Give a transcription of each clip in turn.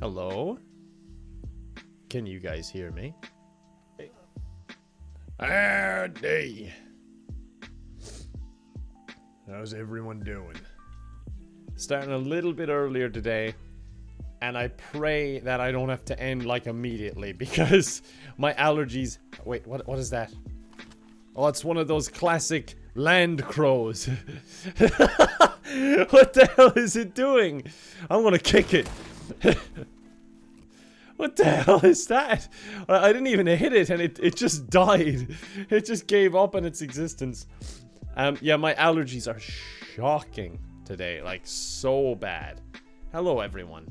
Hello? Can you guys hear me? Howdy. How's everyone doing? Starting a little bit earlier today, and I pray that I don't have to end like immediately because my allergies. Wait, what is that? Oh, it's one of those classic land crows. What the hell is it doing? I'm gonna kick it. What the hell is that? I didn't even hit it and it just died. It just gave up on its existence. Yeah, my allergies are shocking today. Like, so bad. Hello, everyone.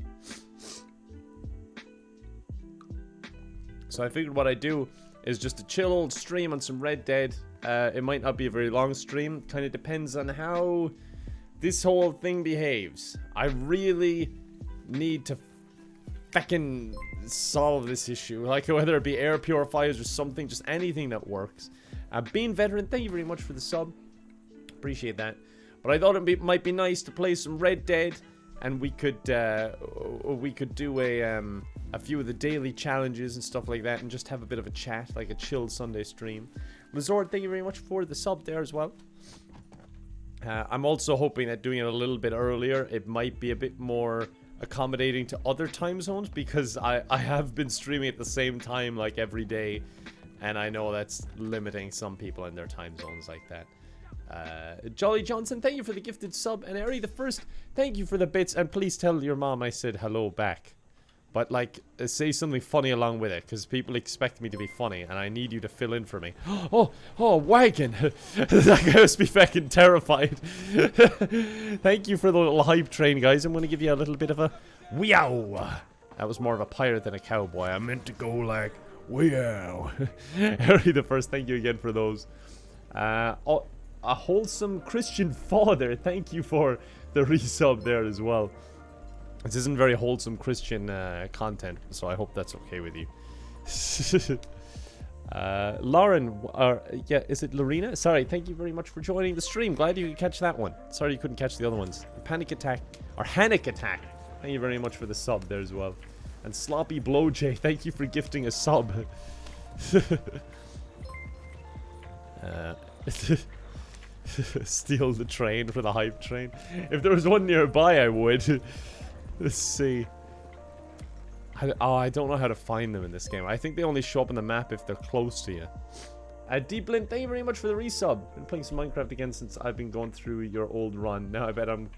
So I figured what I'd do is just a chill old stream on some Red Dead. It might not be a very long stream. Kind of depends on how this whole thing behaves. I really need to fucking solve this issue. Like, whether it be air purifiers or something, just anything that works. Being Veteran, thank you very much for the sub. Appreciate that. But I thought it might be nice to play some Red Dead, and we could do a few of the daily challenges and stuff like that, and just have a bit of a chat, like a chill Sunday stream. Lizord, thank you very much for the sub there as well. I'm also hoping that doing it a little bit earlier, it might be a bit more accommodating to other time zones, because I have been streaming at the same time like every day, and I know that's limiting some people in their time zones like that. Jolly Johnson, thank you for the gifted sub, and Ari the First, thank you for the bits, and please tell your mom I said hello back. But, like, say something funny along with it, because people expect me to be funny, and I need you to fill in for me. Oh, wagon! That guy must be fucking terrified. Thank you for the little hype train, guys. I'm going to give you a little bit of a weow. That was more of a pirate than a cowboy. I meant to go like, weow. Harry the First, thank you again for those. Oh, a wholesome Christian father, thank you for the resub there as well. This isn't very wholesome Christian content, so I hope that's okay with you. Lauren, yeah, is it Lorena? Sorry, thank you very much for joining the stream. Glad you could catch that one. Sorry you couldn't catch the other ones. Panic Attack, or Hanic Attack. Thank you very much for the sub there as well. And Sloppy Blowjay, thank you for gifting a sub. Steal the train for the hype train. If there was one nearby, I would. Let's see. I don't know how to find them in this game. I think they only show up on the map if they're close to you. Deep Blint, thank you very much for the resub. Been playing some Minecraft again since I've been going through your old run. Now I bet I'm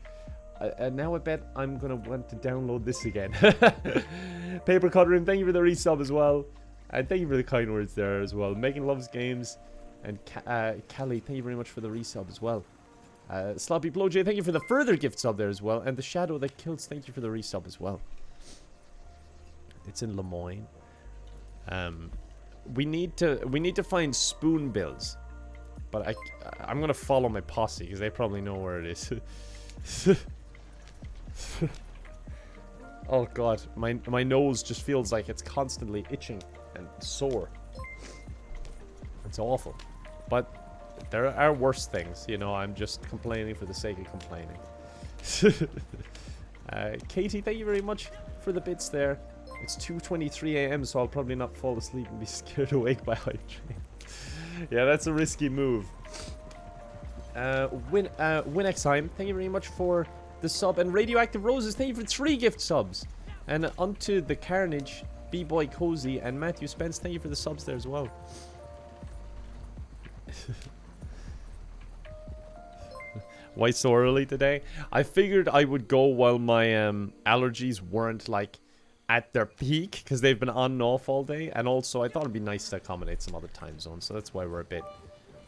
gonna want to download this again. Paper Cutterin, thank you for the resub as well. And thank you for the kind words there as well. Megan loves games. And Callie, thank you very much for the resub as well. Sloppy Blowjay, thank you for the further gift sub there as well. And the Shadow That Kills, thank you for the resub as well. It's in Lemoyne. We need to find spoon bills. But I'm gonna follow my posse because they probably know where it is. Oh god, my nose just feels like it's constantly itching and sore. It's awful. But there are worse things, you know. I'm just complaining for the sake of complaining. Katie, thank you very much for the bits there. It's 2:23 AM, so I'll probably not fall asleep and be scared awake by hype train. Yeah, that's a risky move. Winexheim, thank you very much for the sub. And Radioactive Roses, thank you for 3 gift subs. And onto the Carnage, B-Boy Cozy, and Matthew Spence, thank you for the subs there as well. Why so early today? I figured I would go while my allergies weren't like at their peak, because they've been on and off all day, and also I thought it'd be nice to accommodate some other time zones, so that's why we're a bit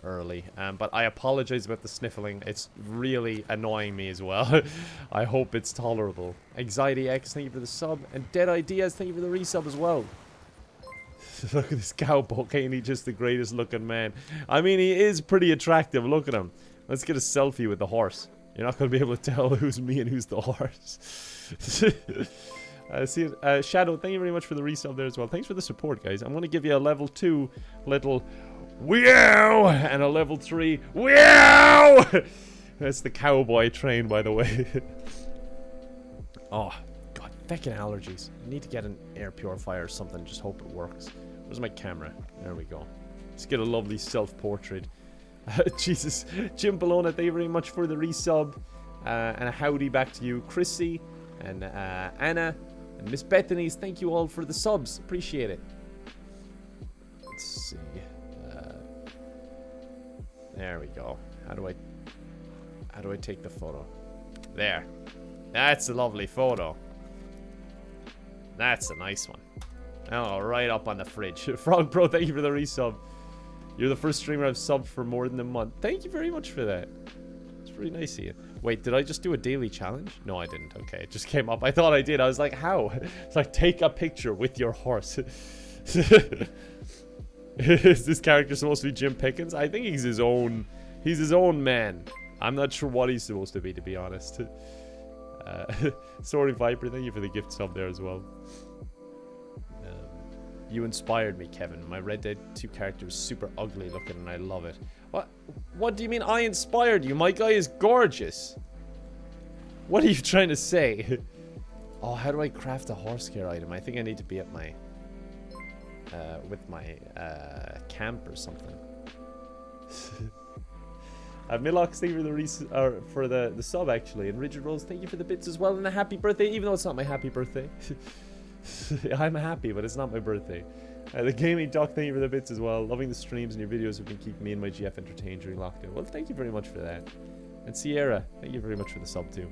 early. But I apologize about the sniffling. It's really annoying me as well. I hope it's tolerable. Anxiety X, thank you for the sub, and Dead Ideas, thank you for the resub as well. Look at this cowboy, ain't he just the greatest looking man? I mean, he is pretty attractive. Look at him. Let's get a selfie with the horse. You're not going to be able to tell who's me and who's the horse. Shadow, thank you very much for the resub there as well. Thanks for the support, guys. I'm going to give you a level 2 little wow and a level 3 wow. That's the cowboy train, by the way. Oh, god Feckin' allergies. I need to get an air purifier or something. Just hope it works. Where's my camera? There we go. Let's get a lovely self-portrait. Jesus. Jim Bologna, thank you very much for the resub. And a howdy back to you, Chrissy and Anna and Miss Bethany's. Thank you all for the subs. Appreciate it. Let's see. There we go. How do I take the photo? There. That's a lovely photo. That's a nice one. Oh, right up on the fridge. Frog Pro, thank you for the resub. You're the first streamer I've subbed for more than a month. Thank you very much for that. It's pretty nice of you. Wait, did I just do a daily challenge? No, I didn't. Okay, it just came up. I thought I did. I was like, how? It's like, take a picture with your horse. Is this character supposed to be Jim Pickens? I think he's his own man. I'm not sure what he's supposed to be honest. Soaring Viper, thank you for the gift sub there as well. You inspired me, Kevin. My Red Dead 2 character is super ugly looking and I love it. What do you mean I inspired you? My guy is gorgeous. What are you trying to say? Oh, how do I craft a horse care item? I think I need to be at my with my camp or something. Milox, thank you for the sub actually, and Rigid Rolls, thank you for the bits as well, and a happy birthday, even though it's not my happy birthday. I'm happy, but it's not my birthday. The Gaming Doc, thank you for the bits as well. Loving the streams and your videos have been keeping me and my GF entertained during lockdown. Well, thank you very much for that. And Sierra, thank you very much for the sub too.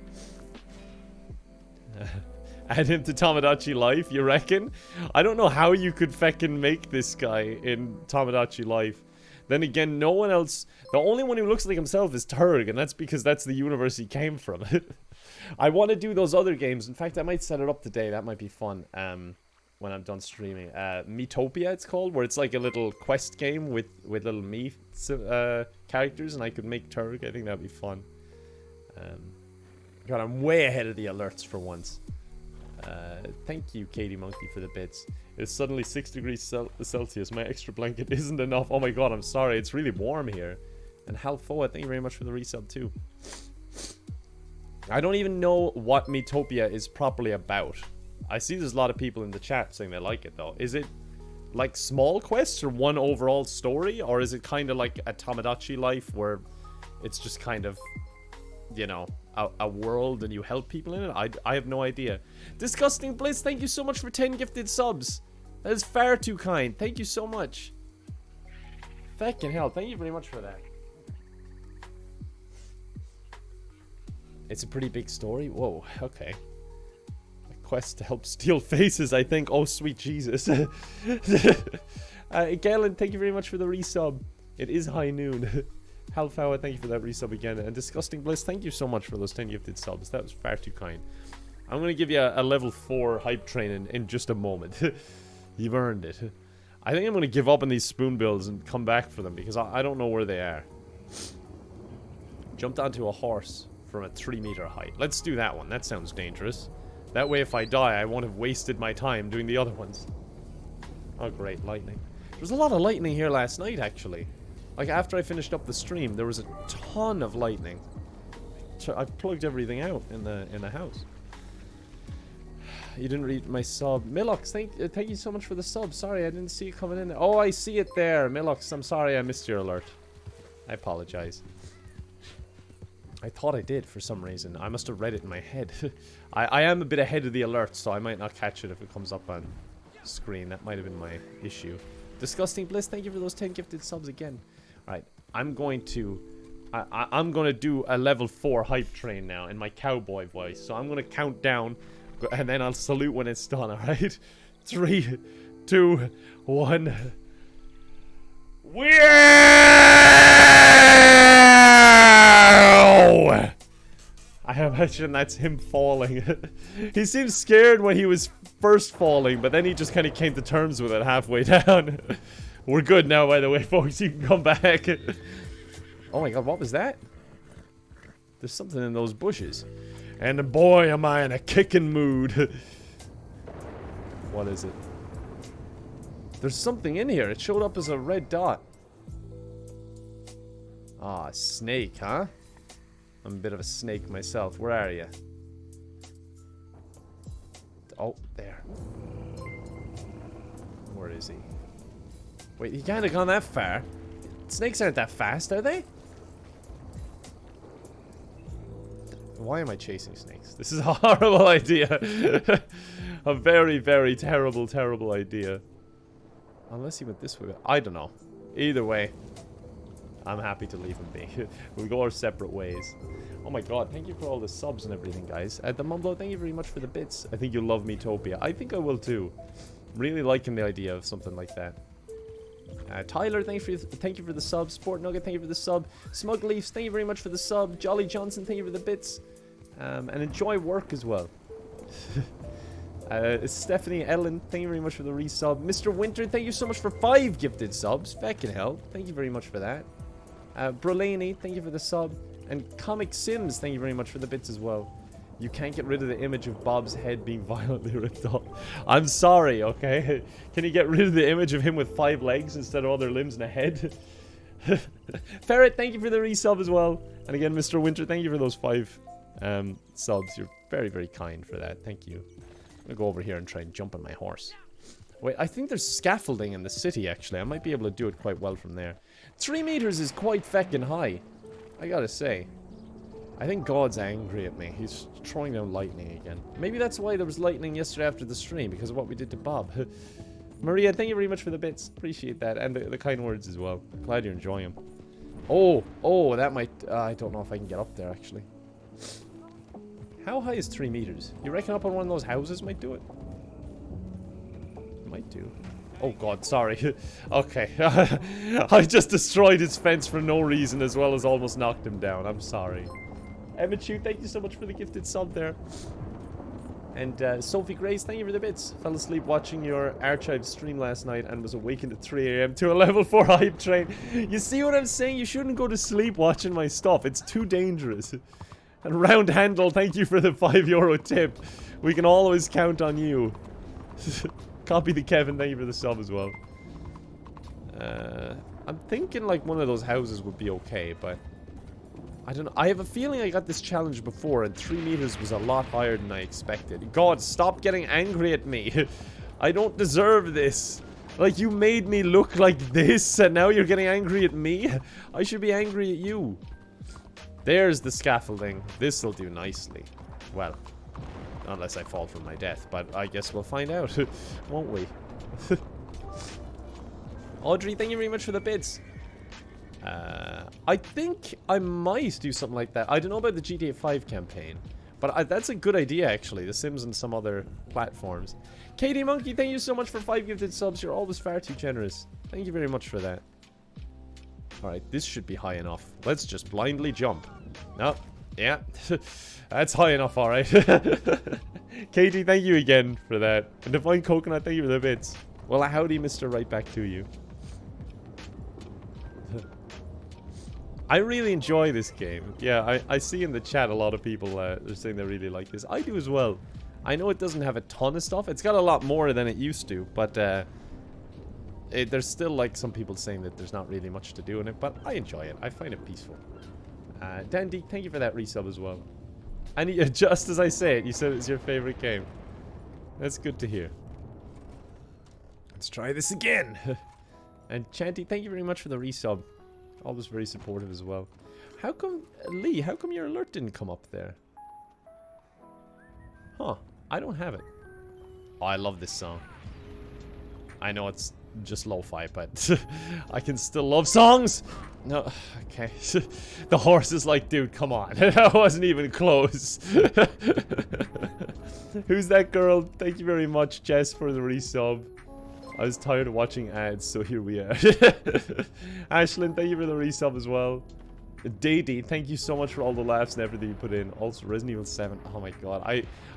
Add him to Tomodachi Life, you reckon? I don't know how you could feckin' make this guy in Tomodachi Life. Then again, no one else... The only one who looks like himself is Turg, and that's because that's the universe he came from. I want to do those other games. In fact, I might set it up today. That might be fun when I'm done streaming. Metopia, it's called, where it's like a little quest game with little me characters, and I could make Turg. I think that'd be fun. God, I'm way ahead of the alerts for once. Thank you, Katie Monkey, for the bits. It's suddenly 6 degrees Celsius. My extra blanket isn't enough. Oh my god, I'm sorry. It's really warm here. And Halfoa, thank you very much for the resub too. I don't even know what Metopia is properly about. I see there's a lot of people in the chat saying they like it though. Is it like small quests or one overall story? Or is it kind of like a Tomodachi Life where it's just kind of, you know, a world and you help people in it? I have no idea. Disgusting Bliss, thank you so much for 10 gifted subs. That is far too kind. Thank you so much. Feckin' hell, thank you very much for that. It's a pretty big story. Whoa, okay. A quest to help steal faces, I think. Oh, sweet Jesus. Galen, thank you very much for the resub. It is high noon. Halfowa, thank you for that resub again. And Disgusting Bliss, thank you so much for those 10 gifted subs. That was far too kind. I'm going to give you a level 4 hype train in just a moment. You've earned it. I think I'm going to give up on these spoon builds and come back for them because I don't know where they are. Jumped onto a horse from a 3-meter height. Let's do that one. That sounds dangerous. That way if I die, I won't have wasted my time doing the other ones. Oh, great. Lightning. There was a lot of lightning here last night, actually. Like, after I finished up the stream, there was a ton of lightning. I plugged everything out in the house. You didn't read my sub. Milox, thank you so much for the sub. Sorry, I didn't see it coming in. Oh, I see it there. Milox, I'm sorry I missed your alert. I apologize. I thought I did for some reason. I must have read it in my head. I am a bit ahead of the alert, so I might not catch it if it comes up on screen. That might have been my issue. Disgusting Bliss, thank you for those 10 gifted subs again. Alright, I'm going to do a level 4 hype train now in my cowboy voice. So I'm going to count down, and then I'll salute when it's done, alright? 3, 2, 1... I imagine that's him falling. He seemed scared when he was first falling, but then he just kind of came to terms with it halfway down. We're good now, by the way, folks. You can come back. Oh my god, what was that? There's something in those bushes. And boy, am I in a kicking mood. What is it? There's something in here. It showed up as a red dot. Ah, snake, huh? I'm a bit of a snake myself. Where are you? Where is he? Wait, he can't have gone that far. Snakes aren't that fast, are they? Why am I chasing snakes? This is a horrible idea. A very, very terrible, terrible idea. Unless he went this way. I don't know. Either way, I'm happy to leave him be. We'll go our separate ways. Oh my god, thank you for all the subs and everything, guys. The Mumblo, thank you very much for the bits. I think you'll love Metopia. I think I will too. Really liking the idea of something like that. Tyler, thank you for the sub. Sport Nugget, thank you for the sub. Smug Leafs, thank you very much for the sub. Jolly Johnson, thank you for the bits. And enjoy work as well. Stephanie Ellen, thank you very much for the resub. Mr. Winter, thank you so much for 5 gifted subs. Feckin' hell. Thank you very much for that. Brolaney, thank you for the sub. And Comic Sims, thank you very much for the bits as well. You can't get rid of the image of Bob's head being violently ripped off. I'm sorry, okay? Can you get rid of the image of him with 5 legs instead of other limbs and a head? Ferret, thank you for the resub as well. And again, Mr. Winter, thank you for those 5 subs. You're very, very kind for that. Thank you. I'm gonna go over here and try and jump on my horse. Wait, I think there's scaffolding in the city, actually. I might be able to do it quite well from there. 3 meters is quite feckin' high, I gotta say. I think God's angry at me. He's throwing down lightning again. Maybe that's why there was lightning yesterday after the stream, because of what we did to Bob. Maria, thank you very much for the bits. Appreciate that. And the kind words as well. Glad you're enjoying them. Oh, that might... I don't know if I can get up there, actually. How high is 3 meters? You reckon up on one of those houses might do it? Might do. Oh god, sorry. Okay. I just destroyed his fence for no reason, as well as almost knocked him down. I'm sorry. Emma Chu, thank you so much for the gifted sub there. And Sophie Grace, thank you for the bits. Fell asleep watching your Archive stream last night and was awakened at 3 AM to a level 4 hype train. You see what I'm saying? You shouldn't go to sleep watching my stuff. It's too dangerous. And Round Handle, thank you for the €5 tip. We can always count on you. Copy the Kevin, thank you for the sub as well. I'm thinking like one of those houses would be okay, but I don't know. I have a feeling I got this challenge before and 3 meters was a lot higher than I expected. God, stop getting angry at me. I don't deserve this. Like, you made me look like this and now you're getting angry at me? I should be angry at you. There's the scaffolding. This'll do nicely. Well, unless I fall from my death, but I guess we'll find out, won't we? Audrey, thank you very much for the bits. I think I might do something like that. I don't know about the GTA 5 campaign, but that's a good idea, actually. The Sims and some other platforms. Katie Monkey, thank you so much for 5 gifted subs. You're always far too generous. Thank you very much for that. Alright, this should be high enough. Let's just blindly jump. No. Yeah. That's high enough, alright. Katie, thank you again for that. And Divine Coconut, thank you for the bits. Well, howdy, Mr. Right back to you. I really enjoy this game. Yeah, I see in the chat a lot of people they're saying they really like this. I do as well. I know it doesn't have a ton of stuff. It's got a lot more than it used to, but there's still like some people saying that there's not really much to do in it, but I enjoy it. I find it peaceful. Dandy, thank you for that resub as well. And just as I say it, you said it's your favorite game. That's good to hear. Let's try this again. And Chanty, thank you very much for the resub. Always very supportive as well. How come, Lee, how come your alert didn't come up there? Huh, I don't have it. Oh, I love this song. I know it's just lo-fi, but I can still love songs! No, okay. The horse is like, dude, come on. That wasn't even close. Who's that girl? Thank you very much, Jess, for the resub. I was tired of watching ads, so here we are. Ashlyn, thank you for the resub as well. Dady, thank you so much for all the laughs and everything you put in. Also, Resident Evil 7. Oh my god.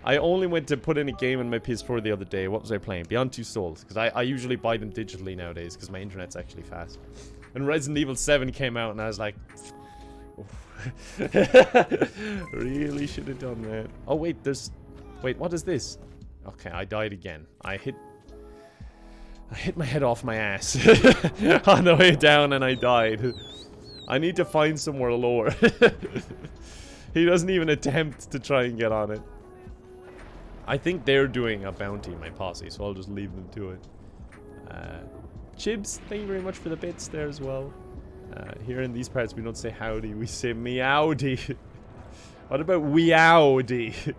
I only went to put in a game on my PS4 the other day. What was I playing? Beyond Two Souls. Because I usually buy them digitally nowadays, because my internet's actually fast. And Resident Evil 7 came out, and I was like... really should have done that. Oh, wait, there's... Wait, what is this? Okay, I died again. I hit my head off my ass on the way down and I died. I need to find somewhere lower. He doesn't even attempt to try and get on it. I think they're doing a bounty, my posse, so I'll just leave them to it. Chibs, thank you very much for the bits there as well. Here in these parts, we don't say howdy, we say meowdy. What about weowdy?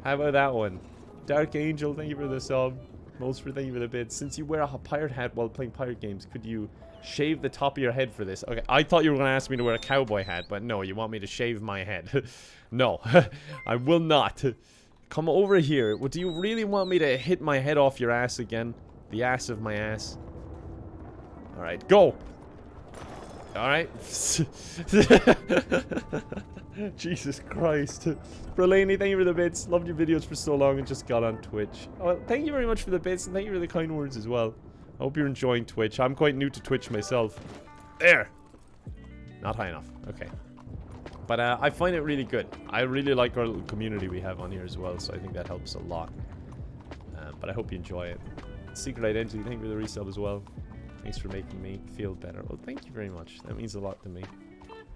How about that one? Dark Angel, thank you for the sub. Molesford, thank you for the bits. Since you wear a pirate hat while playing pirate games, could you shave the top of your head for this? Okay, I thought you were going to ask me to wear a cowboy hat, but no, you want me to shave my head. No, I will not. Come over here. Well, do you really want me to hit my head off your ass again? The ass of my ass. Alright, go! Alright. Jesus Christ. Brelani, thank you for the bits. Loved your videos for so long and just got on Twitch. Oh, thank you very much for the bits and thank you for the kind words as well. I hope you're enjoying Twitch. I'm quite new to Twitch myself. There! Not high enough. Okay. But I find it really good. I really like our little community we have on here as well, so I think that helps a lot. But I hope you enjoy it. Secret Identity, thank you for the resub as well. Thanks for making me feel better. Well, thank you very much. That means a lot to me.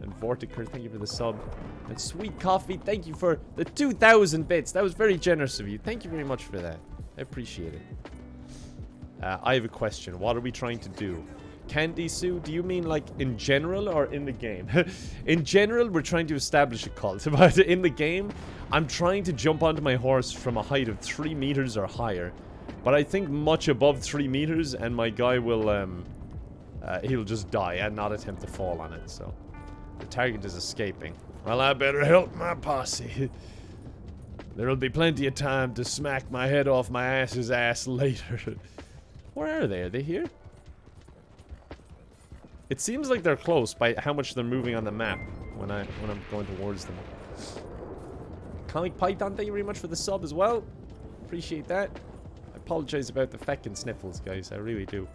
And Vortiker, thank you for the sub. And Sweet Coffee, thank you for the 2,000 bits. That was very generous of you. Thank you very much for that. I appreciate it. I have a question. What are we trying to do? Candy Sue, do you mean like in general or in the game? In general, we're trying to establish a cult. But in the game, I'm trying to jump onto my horse from a height of 3 meters or higher. But I think much above 3 meters and my guy will, he'll just die and not attempt to fall on it, so. The target is escaping. Well, I better help my posse. There'll be plenty of time to smack my head off my ass's ass later. Where are they? Are they here? It seems like they're close by how much they're moving on the map when I'm going towards them. Comic Python, thank you very much for the sub as well. Appreciate that. I apologize about the feckin' sniffles, guys. I really do.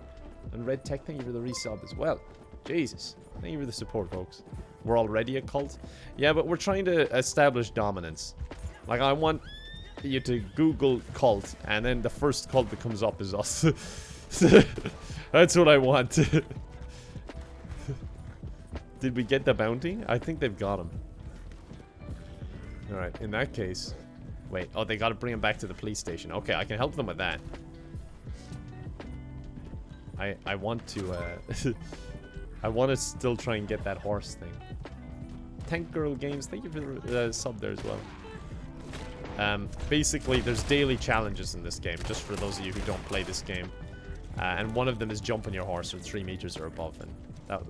And Red Tech, thank you for the resub as well. Jesus. Thank you for the support, folks. We're already a cult? Yeah, but we're trying to establish dominance. Like, I want you to Google cult, and then the first cult that comes up is us. That's what I want. Did we get the bounty? I think they've got him. Alright, in that case... Wait, oh, they gotta bring him back to the police station. Okay, I can help them with that. I want to, I want to still try and get that horse thing. Tank Girl Games, thank you for the sub there as well. Basically, there's daily challenges in this game, just for those of you who don't play this game. And one of them is jumping your horse from 3 meters or above, and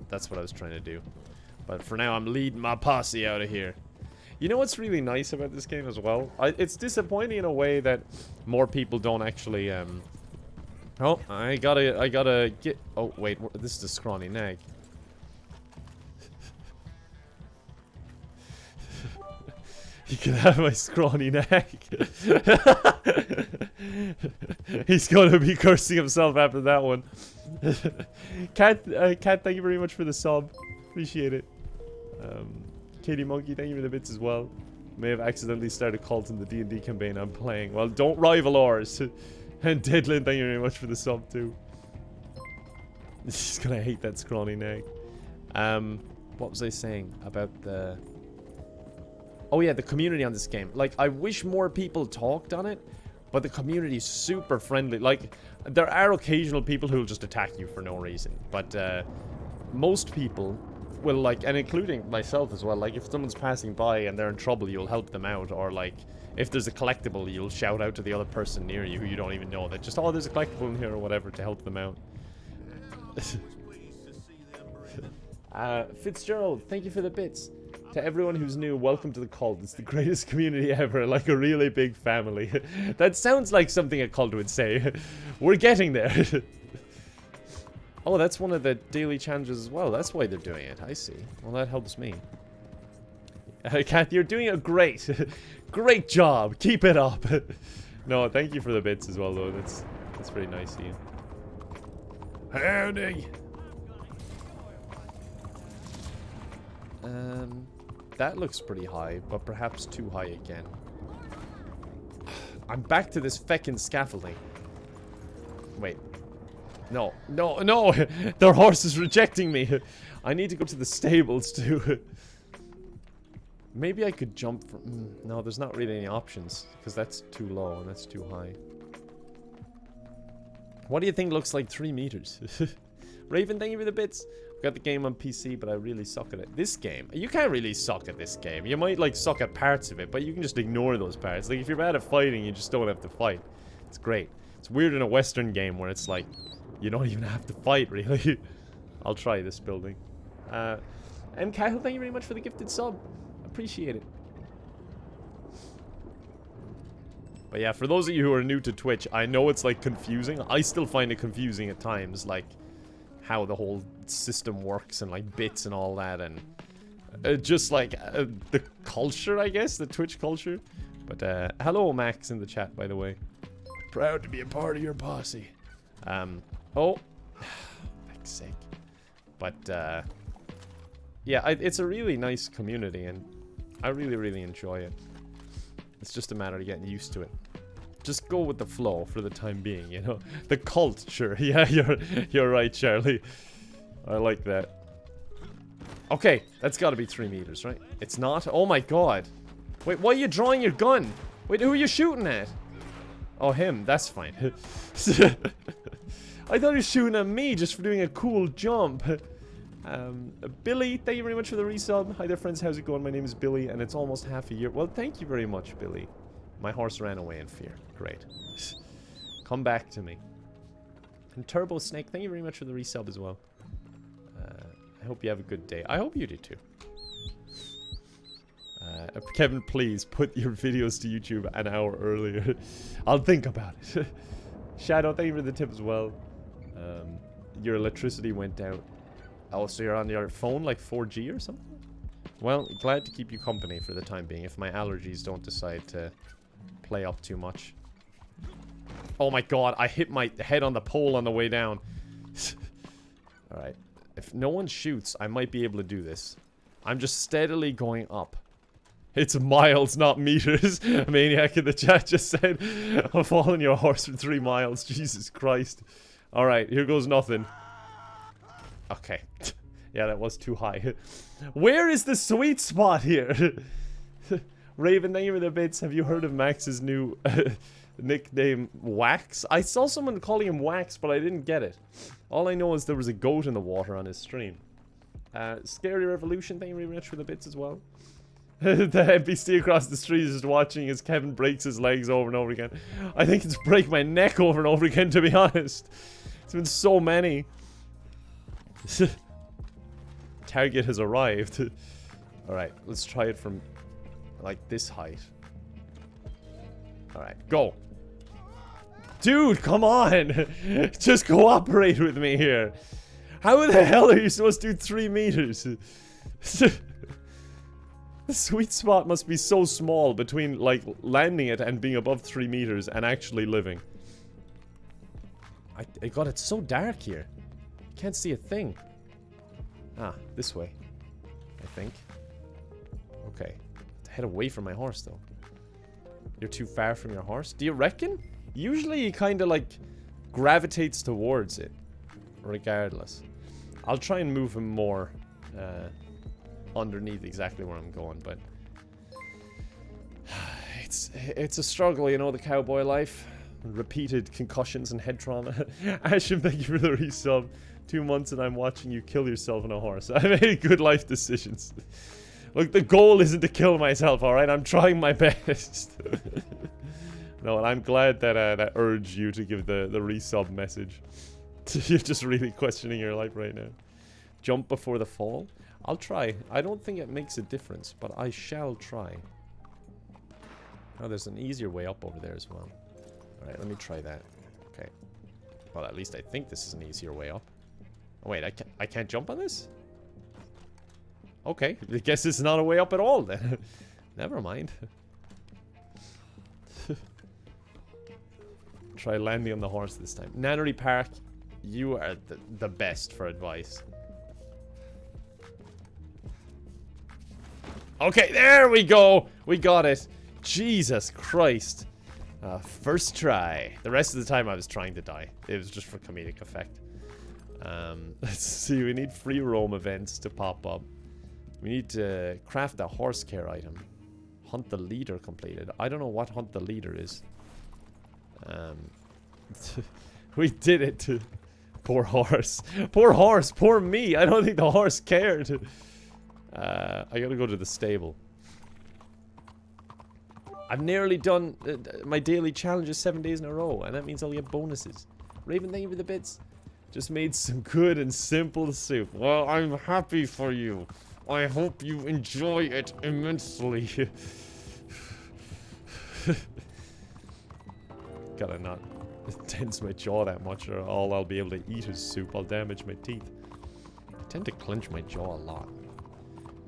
that's what I was trying to do. But for now, I'm leading my posse out of here. You know what's really nice about this game as well? It's disappointing in a way that more people don't actually, Oh, I gotta get... Oh, wait, this is a scrawny nag. You can have my scrawny nag. He's gonna be cursing himself after that one. Cat, thank you very much for the sub. Appreciate it. Katie Monkey, thank you for the bits as well. May have accidentally started a cult in the D&D campaign I'm playing. Well, don't rival ours. And Deadlin, thank you very much for the sub too. She's gonna hate that scrawny nag. What was I saying about the... Oh yeah, the community on this game. Like, I wish more people talked on it, but the community is super friendly. Like, there are occasional people who will just attack you for no reason, but most people will, like, and including myself as well, like, if someone's passing by and they're in trouble, you'll help them out, or like, if there's a collectible, you'll shout out to the other person near you who you don't even know that just, oh, there's a collectible in here or whatever to help them out. Fitzgerald, thank you for the bits. To everyone who's new, welcome to the cult. It's the greatest community ever, like a really big family. That sounds like something a cult would say. We're getting there. Oh, that's one of the daily challenges as well. That's why they're doing it. I see. Well, that helps me. Kath, you're doing a great job. Keep it up. No, thank you for the bits as well, though. That's very nice of you. Howdy. That looks pretty high, but perhaps too high again. I'm back to this feckin' scaffolding. Wait. No, no, no! Their horse is rejecting me! I need to go to the stables too. Maybe I could jump from... no, there's not really any options, because that's too low and that's too high. What do you think looks like 3 meters? Raven, thank you for the bits. Got the game on PC, but I really suck at it. This game, you can't really suck at this game. You might like suck at parts of it, but you can just ignore those parts. Like if you're bad at fighting, you just don't have to fight. It's great. It's weird in a Western game where it's like you don't even have to fight really. I'll try this building. M. Cahill, thank you very much for the gifted sub. Appreciate it. But yeah, for those of you who are new to Twitch, I know it's like confusing. I still find it confusing at times, like how the whole system works and like bits and all that, and just like the culture, I guess, the Twitch culture. But hello Max in the chat, by the way. Proud to be a part of your posse. Oh, heck's sake. But yeah, it's a really nice community, and I really enjoy it. It's just a matter of getting used to it. Just go with the flow for the time being, you know? The culture. Yeah, you're right, Charlie. I like that. Okay, that's gotta be 3 meters, right? It's not? Oh my god. Wait, why are you drawing your gun? Wait, who are you shooting at? Oh, him. That's fine. I thought he was shooting at me just for doing a cool jump. Billy, thank you very much for the resub. Hi there, friends. How's it going? My name is Billy, and it's almost half a year. Well, thank you very much, Billy. My horse ran away in fear. Great. Come back to me. And Turbo Snake, thank you very much for the resub as well. I hope you have a good day. I hope you do too. Kevin, please put your videos to YouTube an hour earlier. I'll think about it. Shadow, thank you for the tip as well. Your electricity went out. Oh, so you're on your phone like 4G or something? Well, glad to keep you company for the time being if my allergies don't decide to play up too much. Oh my god, I hit my head on the pole on the way down. Alright. If no one shoots, I might be able to do this. I'm just steadily going up. It's miles, not meters. Maniac in the chat just said, I'm following your horse for 3 miles. Jesus Christ. Alright, here goes nothing. Okay. Yeah, that was too high. Where is the sweet spot here? Raven, thank you for the bits. Have you heard of Max's new nickname, Wax? I saw someone calling him Wax, but I didn't get it. All I know is there was a goat in the water on his stream. Scary Revolution, thank you very much for the bits as well. The NPC across the street is just watching as Kevin breaks his legs over and over again. I think it's break my neck over and over again, to be honest. It's been so many. Target has arrived. Alright, let's try it from like this height. Alright, go. Dude, come on. Just cooperate with me here. How the hell are you supposed to do 3 meters? The sweet spot must be so small between like landing it and being above 3 meters and actually living. God, it's so dark here. Can't see a thing. Ah, this way. I think. Okay. Head away from my horse, though. You're too far from your horse? Do you reckon? Usually he kind of, like, gravitates towards it. Regardless. I'll try and move him more underneath exactly where I'm going, but... It's a struggle, you know, the cowboy life. Repeated concussions and head trauma. Ashim, thank you for the resub. 2 months and I'm watching you kill yourself on a horse. I made good life decisions. Look, the goal isn't to kill myself, alright? I'm trying my best. No, and I'm glad that that urged you to give the resub message. You're just really questioning your life right now. Jump before the fall? I'll try. I don't think it makes a difference, but I shall try. Oh, there's an easier way up over there as well. Alright, let me try that. Okay. Well, at least I think this is an easier way up. Oh, wait, I can't jump on this? Okay, I guess it's not a way up at all then. Never mind. Try landing on the horse this time. Nannery Park, you are the best for advice. Okay, there we go. We got it. Jesus Christ. First try. The rest of the time I was trying to die. It was just for comedic effect. Let's see. We need free roam events to pop up. We need to craft a horse care item. Hunt the leader completed. I don't know what hunt the leader is. We did it. Poor horse. Poor horse. Poor me. I don't think the horse cared. I gotta go to the stable. I've nearly done my daily challenges 7 days in a row, and that means I'll get bonuses. Raven, thank you for the bits. Just made some good and simple soup. Well, I'm happy for you. I hope you enjoy it immensely. Gotta not tense my jaw that much, or all I'll be able to eat is soup. I'll damage my teeth. I tend to clench my jaw a lot.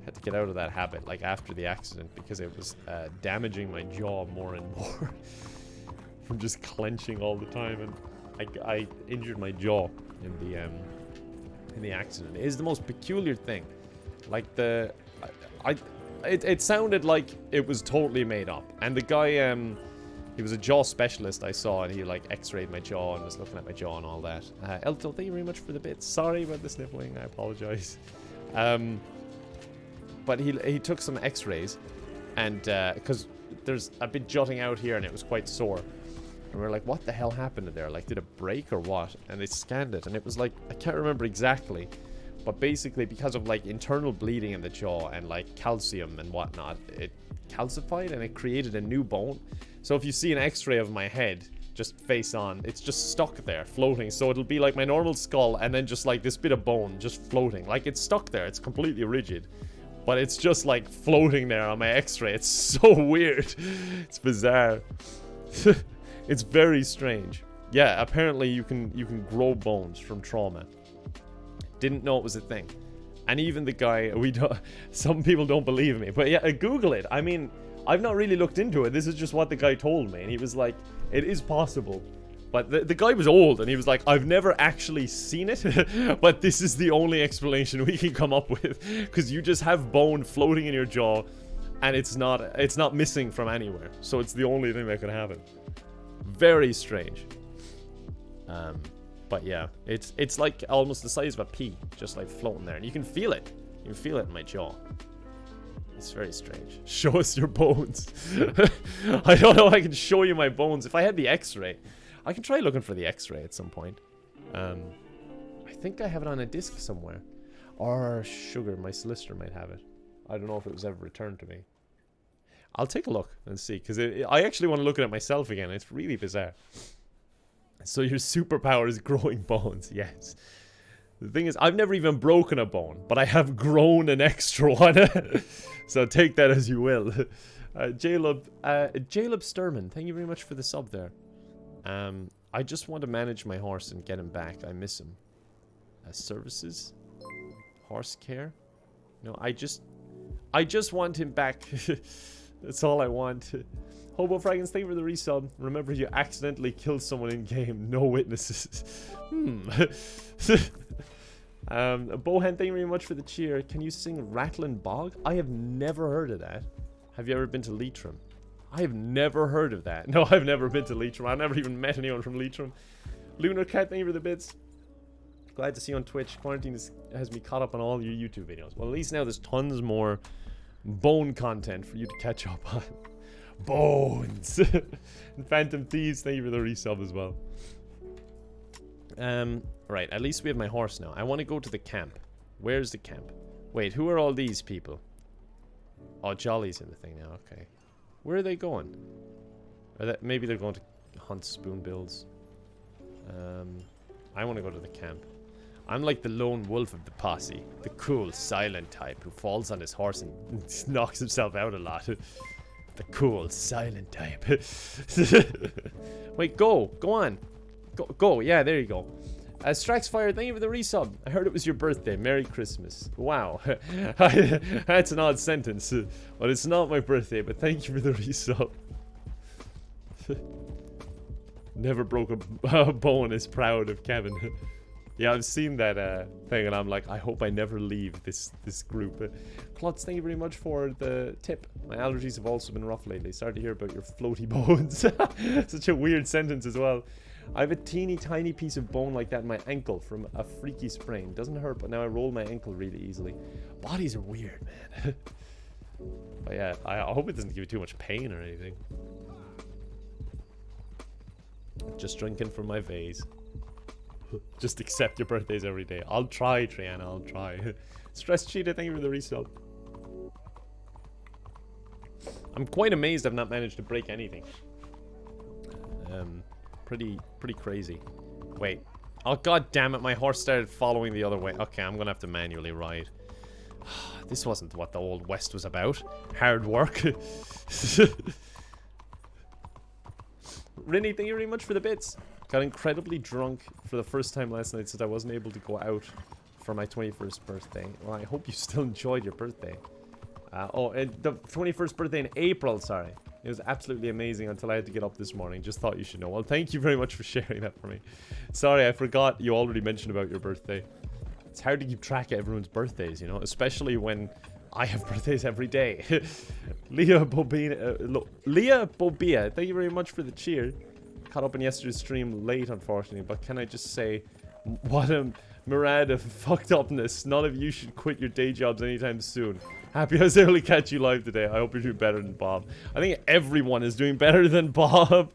Had to get out of that habit, like after the accident, because it was damaging my jaw more and more from just clenching all the time, and I injured my jaw in the accident. It is the most peculiar thing. Like it sounded like it was totally made up, and the guy he was a jaw specialist I saw, and he like x-rayed my jaw and was looking at my jaw and all that. Elto, thank you very much for the bits. Sorry about the sniffling, I apologize. But he took some x-rays, and because there's a bit jutting out here and it was quite sore. And we were like, what the hell happened to there? Like, did it break or what? And they scanned it, and it was like, I can't remember exactly, but basically because of like internal bleeding in the jaw and like calcium and whatnot, it calcified and it created a new bone. So if you see an x-ray of my head just face on, it's just stuck there floating. So it'll be like my normal skull and then just like this bit of bone just floating. Like it's stuck there, it's completely rigid, but it's just like floating there on my x-ray. It's so weird. It's bizarre. It's very strange. Yeah, apparently you can grow bones from trauma. Didn't know it was a thing. And even the guy, some people don't believe me, but yeah, Google it. I mean, I've not really looked into it. This is just what the guy told me, and he was like, it is possible. But the guy was old, and he was like, I've never actually seen it, but this is the only explanation we can come up with, because you just have bone floating in your jaw, and it's not missing from anywhere. So it's the only thing that could happen. Very strange. But yeah, it's like almost the size of a pea, just like floating there, and you can feel it. You can feel it in my jaw. It's very strange. Show us your bones. I don't know if I can show you my bones. If I had the x-ray, I can try looking for the x-ray at some point. I think I have it on a disc somewhere. Or Sugar, my solicitor, might have it. I don't know if it was ever returned to me. I'll take a look and see, because I actually want to look at it myself again. It's really bizarre. So your superpower is growing bones. Yes. The thing is, I've never even broken a bone, but I have grown an extra one. So take that as you will. Jaleb Sturman, thank you very much for the sub there. I just want to manage my horse and get him back. I miss him. Services? Horse care? No, I just want him back. That's all I want. Hobo Fraggins, thank you for the resub. Remember, you accidentally killed someone in game. No witnesses. Bohan, thank you very much for the cheer. Can you sing Rattling Bog? I have never heard of that. Have you ever been to Leitrim? I have never heard of that. No, I've never been to Leitrim. I've never even met anyone from Leitrim. Lunar Cat, thank you for the bits. Glad to see you on Twitch. Quarantine has me caught up on all your YouTube videos. Well, at least now there's tons more bone content for you to catch up on. Bones! And Phantom Thieves, thank you for the resub as well. Right, at least we have my horse now. I want to go to the camp. Where's the camp? Wait, who are all these people? Oh, Jolly's in the thing now, okay. Where are they going? Maybe they're going to hunt spoonbills. I want to go to the camp. I'm like the lone wolf of the posse. The cool, silent type who falls on his horse and knocks himself out a lot. The cool, silent type. Wait, go on. Go, yeah, there you go. Straxfire, thank you for the resub. I heard it was your birthday. Merry Christmas. Wow. That's an odd sentence. Well, it's not my birthday, but thank you for the resub. Never broke a bone is proud of Kevin. Yeah, I've seen that thing, and I'm like, I hope I never leave this group. Klutz, thank you very much for the tip. My allergies have also been rough lately. Sorry to hear about your floaty bones. Such a weird sentence as well. I have a teeny tiny piece of bone like that in my ankle from a freaky sprain. Doesn't hurt, but now I roll my ankle really easily. Bodies are weird, man. But yeah, I hope it doesn't give you too much pain or anything. Just drinking from my vase. Just accept your birthdays every day. I'll try, Triana, I'll try. Stress Cheetah, thank you for the resub. I'm quite amazed I've not managed to break anything. Pretty crazy. Wait. Oh, god damn it, my horse started following the other way. Okay, I'm gonna have to manually ride. This wasn't what the Old West was about. Hard work. Rinny, thank you very much for the bits. Got incredibly drunk for the first time last night since I wasn't able to go out for my 21st birthday. Well, I hope you still enjoyed your birthday. The 21st birthday in April, sorry. It was absolutely amazing until I had to get up this morning. Just thought you should know. Well, thank you very much for sharing that for me. Sorry, I forgot you already mentioned about your birthday. It's hard to keep track of everyone's birthdays, you know? Especially when I have birthdays every day. Leah Bobia, thank you very much for the cheer. Caught up in yesterday's stream late, unfortunately. But can I just say, what a myriad of fucked upness. None of you should quit your day jobs anytime soon. Happy I was able to catch you live today. I hope you're doing better than Bob. I think everyone is doing better than Bob.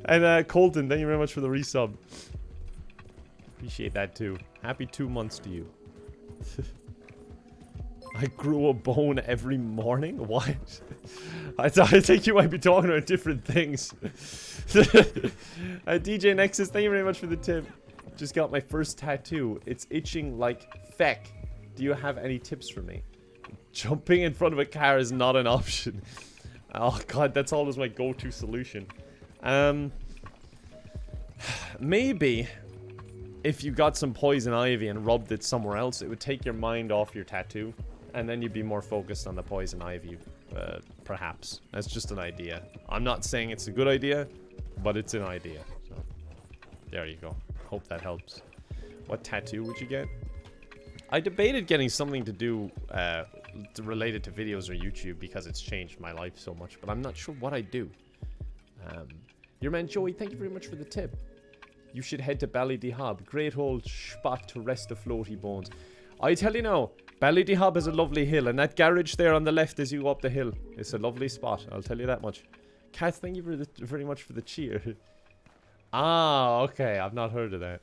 And Colton, thank you very much for the resub. Appreciate that too. Happy 2 months to you. I grew a bone every morning? What? I think you might be talking about different things. DJ Nexus, thank you very much for the tip. Just got my first tattoo. It's itching like feck. Do you have any tips for me? Jumping in front of a car is not an option. Oh god, that's always my go-to solution. Maybe if you got some poison ivy and rubbed it somewhere else, it would take your mind off your tattoo. And then you'd be more focused on the poison ivy, perhaps. That's just an idea. I'm not saying it's a good idea, but it's an idea. So, there you go. Hope that helps. What tattoo would you get? I debated getting something to do related to videos or YouTube because it's changed my life so much, but I'm not sure what I do. Your man Joey, thank you very much for the tip. You should head to Ballydehob. Great old spot to rest the floaty bones. I tell you now, Ballydehob is a lovely hill, and that garage there on the left as you go up the hill, it's a lovely spot. I'll tell you that much. Kath, thank you very much for the cheer. Ah, okay, I've not heard of that.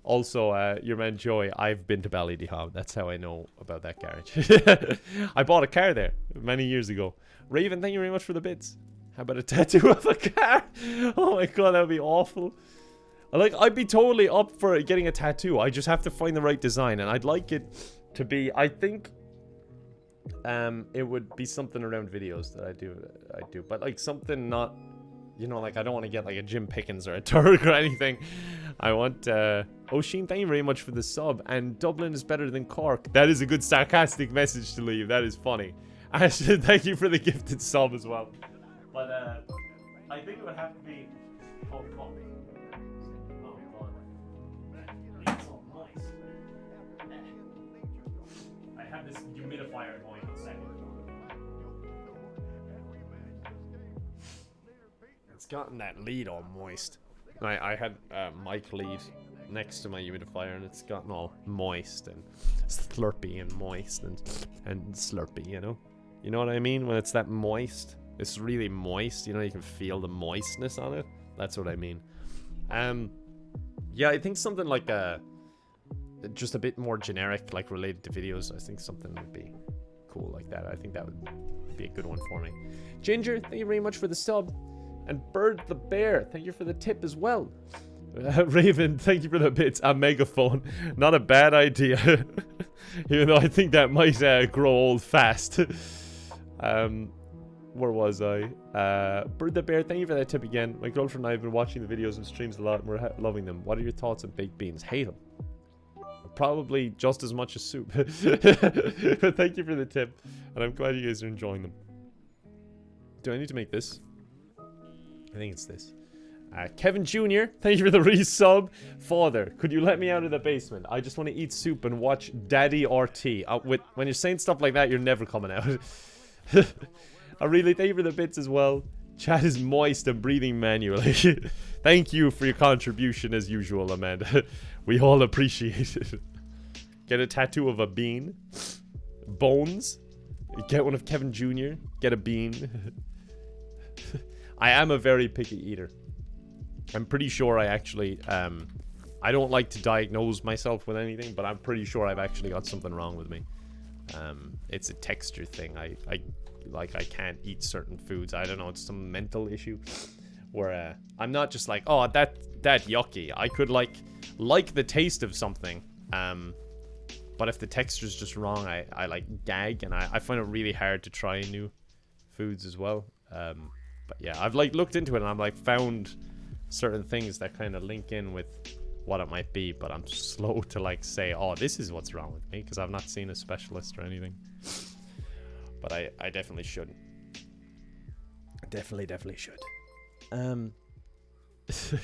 Also, your man Joey, I've been to Ballydehob. That's how I know about that garage. I bought a car there many years ago. Raven, thank you very much for the bits. How about a tattoo of a car? Oh my god, that would be awful. Like, I'd be totally up for getting a tattoo. I just have to find the right design, and I'd like it to be, I think, it would be something around videos that I do, but like something not, you know, like I don't want to get like a Jim Pickens or a Turk or anything. I want, Oshin, thank you very much for the sub, and Dublin is better than Cork. That is a good sarcastic message to leave. That is funny. Ashton, thank you for the gifted sub as well. But, I think it would have to be called coffee. I have this humidifier going on second. It's gotten that lead all moist. I had mic lead next to my humidifier, and it's gotten all moist and slurpy and moist and slurpy, you know? You know what I mean? When it's that moist, it's really moist, you know, you can feel the moistness on it. That's what I mean. Yeah, I think something like just a bit more generic, like related to videos. I think something would be cool like that. I think that would be a good one for me. Ginger, thank you very much for the sub. And Bird the Bear, thank you for the tip as well. Raven, thank you for the bits. A megaphone, not a bad idea. Even though I think that might grow old fast. Where was I? Bird the Bear, thank you for that tip again. My girlfriend and I have been watching the videos and streams a lot, and we're loving them. What are your thoughts on baked beans? Hate them. Probably just as much as soup. But thank you for the tip, and I'm glad you guys are enjoying them. Do I need to make this? I think it's this. Kevin Jr., thank you for the resub. Father, could you let me out of the basement? I just want to eat soup and watch Daddy RT. When you're saying stuff like that, you're never coming out. I really thank you for the bits as well. Chat is moist and breathing manually. Thank you for your contribution as usual, Amanda. We all appreciate it. Get a tattoo of a bean. Bones. Get one of Kevin Jr. Get a bean. I am a very picky eater. I'm pretty sure I actually, I don't like to diagnose myself with anything, but I'm pretty sure I've actually got something wrong with me. It's a texture thing. I can't eat certain foods. I don't know, it's some mental issue where I'm not just like, oh, that yucky. I could like the taste of something, but if the texture's just wrong, I like gag, and I find it really hard to try new foods as well. But yeah, I've like looked into it, and I've like found certain things that kind of link in with what it might be, but I'm slow to like say, oh, this is what's wrong with me, because I've not seen a specialist or anything. But I definitely should. Definitely should.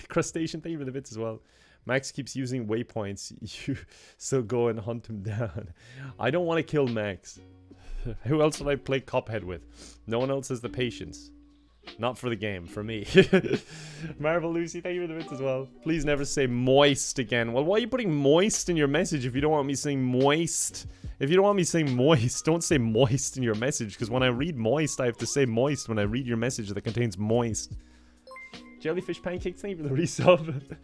Crustacean, thank you for the bits as well. Max keeps using waypoints. You still go and hunt him down. I don't want to kill Max. Who else would I play Cuphead with? No one else has the patience. Not for the game, for me. Marvel Lucy, thank you for the bits as well. Please never say moist again. Well, why are you putting moist in your message if you don't want me saying moist? If you don't want me saying moist, don't say moist in your message, because when I read moist, I have to say moist when I read your message that contains moist. Jellyfish Pancakes, thank you for the resub.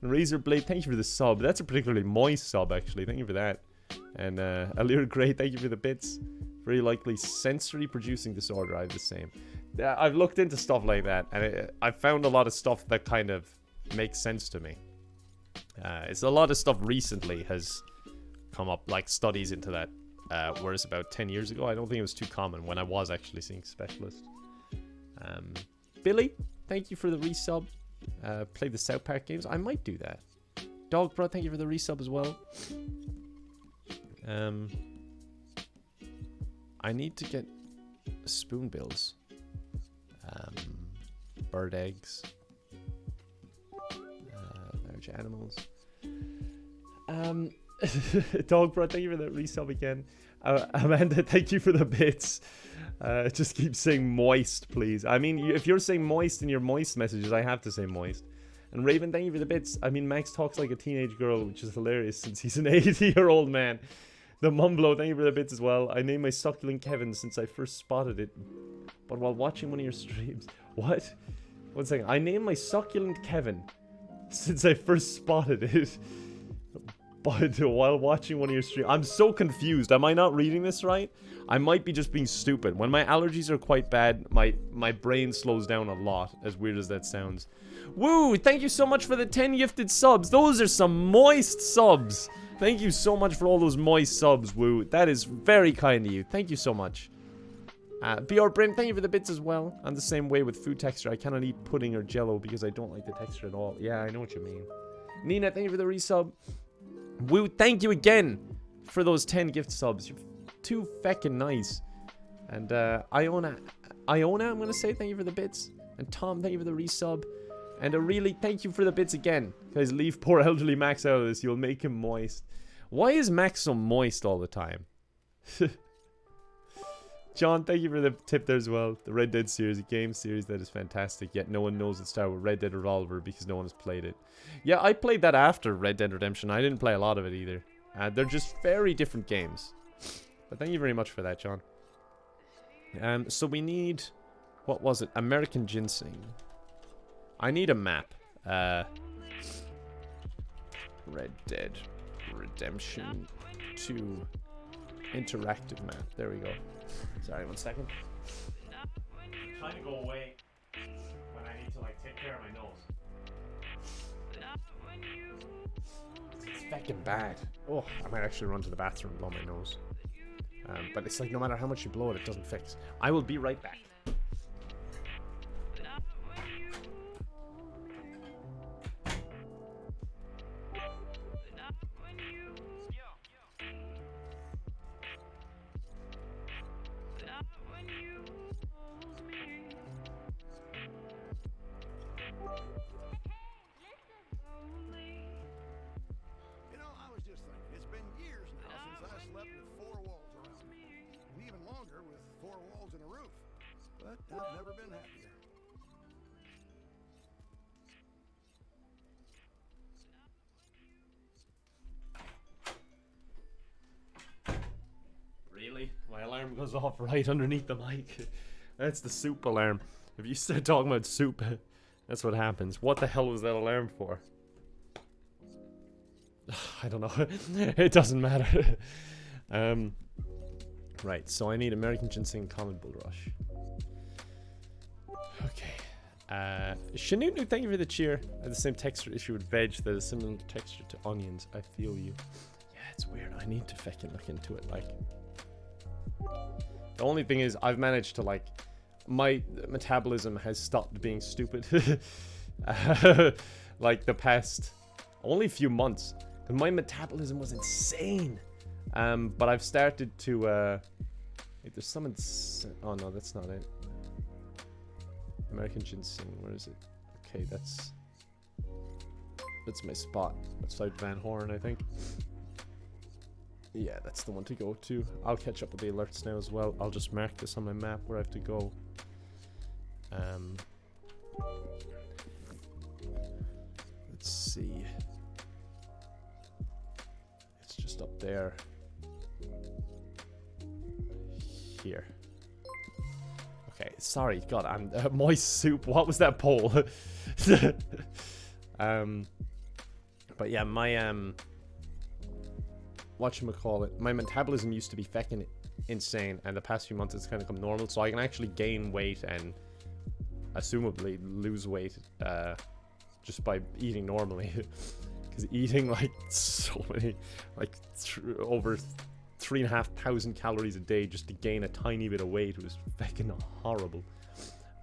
And Razor Blade, thank you for the sub. That's a particularly moist sub, actually. Thank you for that. And Alir Grey, thank you for the bits. Very likely sensory producing disorder. I have the same. I've looked into stuff like that, and I've found a lot of stuff that kind of makes sense to me. It's a lot of stuff recently has come up, like studies into that. Whereas about 10 years ago, I don't think it was too common when I was actually seeing specialists. Billy, thank you for the resub. Play the South Park games. I might do that. Dog Bro, thank you for the resub as well. I need to get spoonbills. Bird eggs. Large animals. Dog Bro, thank you for the resub again. Amanda, thank you for the bits. Just keep saying moist, please. I mean, if you're saying moist in your moist messages, I have to say moist. And Raven, thank you for the bits. I mean, Max talks like a teenage girl, which is hilarious since he's an 80-year-old man. The Mumblo, thank you for the bits as well. I named my succulent Kevin since I first spotted it, but while watching one of your streams. What? 1 second. I named my succulent Kevin since I first spotted it, but while watching one of your streams. I'm so confused. Am I not reading this right? I might be just being stupid. When my allergies are quite bad, my brain slows down a lot, as weird as that sounds. Woo! Thank you so much for the 10 gifted subs. Those are some moist subs. Thank you so much for all those moist subs, Woo. That is very kind of you. Thank you so much. BR Brim, thank you for the bits as well. I'm the same way with food texture. I cannot eat pudding or jello because I don't like the texture at all. Yeah, I know what you mean. Nina, thank you for the resub. Woo, thank you again for those 10 gift subs. You're too feckin' nice. And Iona, I'm going to say thank you for the bits. And Tom, thank you for the resub. And really, thank you for the bits again. Guys, leave poor elderly Max out of this. You'll make him moist. Why is Max so moist all the time? John, thank you for the tip there as well. The Red Dead series, a game series that is fantastic, yet no one knows it started with Red Dead Revolver because no one has played it. Yeah, I played that after Red Dead Redemption. I didn't play a lot of it either. They're just very different games. But thank you very much for that, John. So we need... What was it? American Ginseng. I need a map. Red Dead Redemption 2 interactive map. There we go. Sorry, 1 second. I'm trying to go away when I need to like take care of my nose. It's fucking bad. Oh, I might actually run to the bathroom and blow my nose. But it's like no matter how much you blow it, it doesn't fix. I will be right back. I've never been happier. Really? My alarm goes off right underneath the mic. That's the soup alarm. If you start talking about soup, That's what happens. What the hell was that alarm for? I don't know. It doesn't matter. Right, so I need American Ginseng Common Bulrush. Okay. Shanunu, thank you for the cheer. I have the same texture issue with veg that is similar texture to onions. I feel you. Yeah, it's weird. I need to fucking look into it. Like, the only thing is, I've managed to, like, my metabolism has stopped being stupid. Like, the past only few months. My metabolism was insane. But I've started to, wait, there's someone, oh no, that's not it. American Ginseng, where is it? Okay, that's my spot. Outside Van Horn, I think. Yeah, that's the one to go to. I'll catch up with the alerts now as well. I'll just mark this on my map where I have to go. Let's see. It's just up there. Here. Okay, sorry, God, I'm moist soup. What was that poll? But yeah, my whatchamacallit, my metabolism used to be feckin' insane, and the past few months it's kind of come normal, so I can actually gain weight and assumably lose weight just by eating normally. Because eating like so many, like over 3,500 calories a day just to gain a tiny bit of weight was fucking horrible.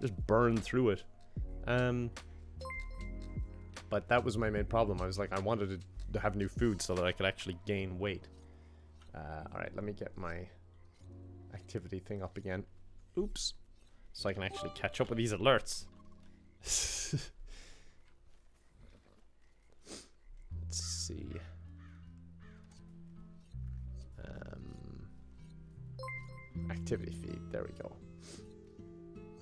Just burned through it. But that was my main problem. I was like, I wanted to have new food so that I could actually gain weight. Alright, let me get my activity thing up again. Oops. So I can actually catch up with these alerts. Let's see. Activity feed. There we go.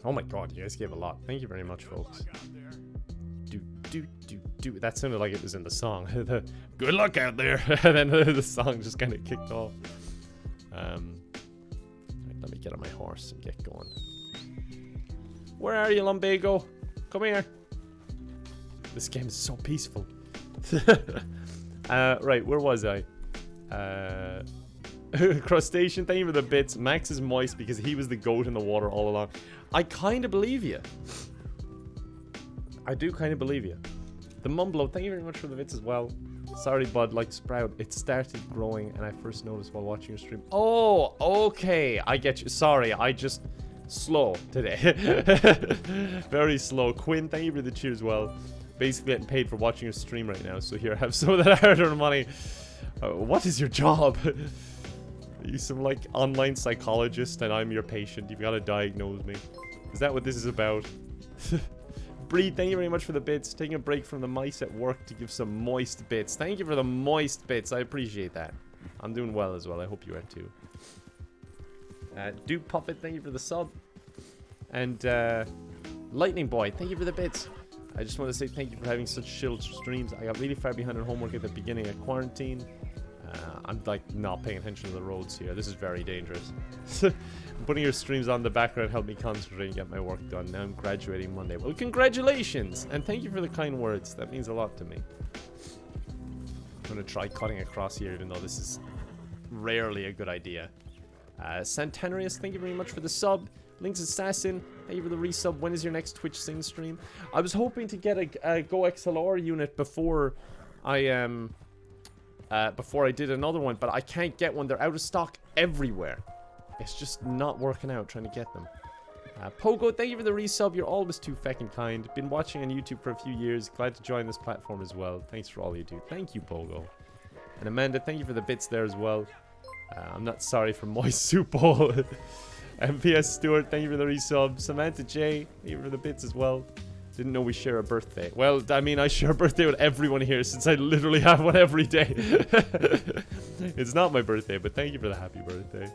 Oh my god, you guys gave a lot. Thank you very much, folks. Do. That sounded like it was in the song. Good luck out there. And then the song just kind of kicked off. Right, let me get on my horse and get going. Where are you, Lumbago? Come here. This game is so peaceful. Right, where was I? Crustacean, thank you for the bits. Max is moist because he was the goat in the water all along. I kind of believe you. I do kind of believe you. The Mumblo, thank you very much for the bits as well. Sorry, bud, like Sprout, it started growing and I first noticed while watching your stream. Oh, okay, I get you. Sorry, I just slow today. Very slow. Quinn, thank you for the cheer as well. Basically getting paid for watching your stream right now, so here, have some of that hard-earned money. What is your job? Are you some, like, online psychologist and I'm your patient? You've got to diagnose me. Is that what this is about? Breed, thank you very much for the bits. Taking a break from the mice at work to give some moist bits. Thank you for the moist bits. I appreciate that. I'm doing well as well. I hope you are too. Duke Puppet, thank you for the sub. And Lightning Boy, thank you for the bits. I just want to say thank you for having such chill streams. I got really far behind on homework at the beginning of quarantine. I'm like not paying attention to the roads here. This is very dangerous. Putting your streams on the background helped me concentrate and get my work done. Now I'm graduating Monday. Well, congratulations! And thank you for the kind words. That means a lot to me. I'm going to try cutting across here, even though this is rarely a good idea. Centenarius, thank you very much for the sub. Link's Assassin, thank you for the resub. When is your next Twitch Sing stream? I was hoping to get a Go XLR unit before I did another one, but I can't get one. They're out of stock everywhere. It's just not working out trying to get them. Pogo, thank you for the resub. You're always too feckin' kind. Been watching on YouTube for a few years. Glad to join this platform as well. Thanks for all you do. Thank you, Pogo. And Amanda, thank you for the bits there as well. I'm not sorry for moist soup bowl. MPS Stewart, thank you for the resub. Samantha J, thank you for the bits as well. Didn't know we share a birthday. Well, I mean, I share a birthday with everyone here since I literally have one every day. It's not my birthday, but thank you for the happy birthday.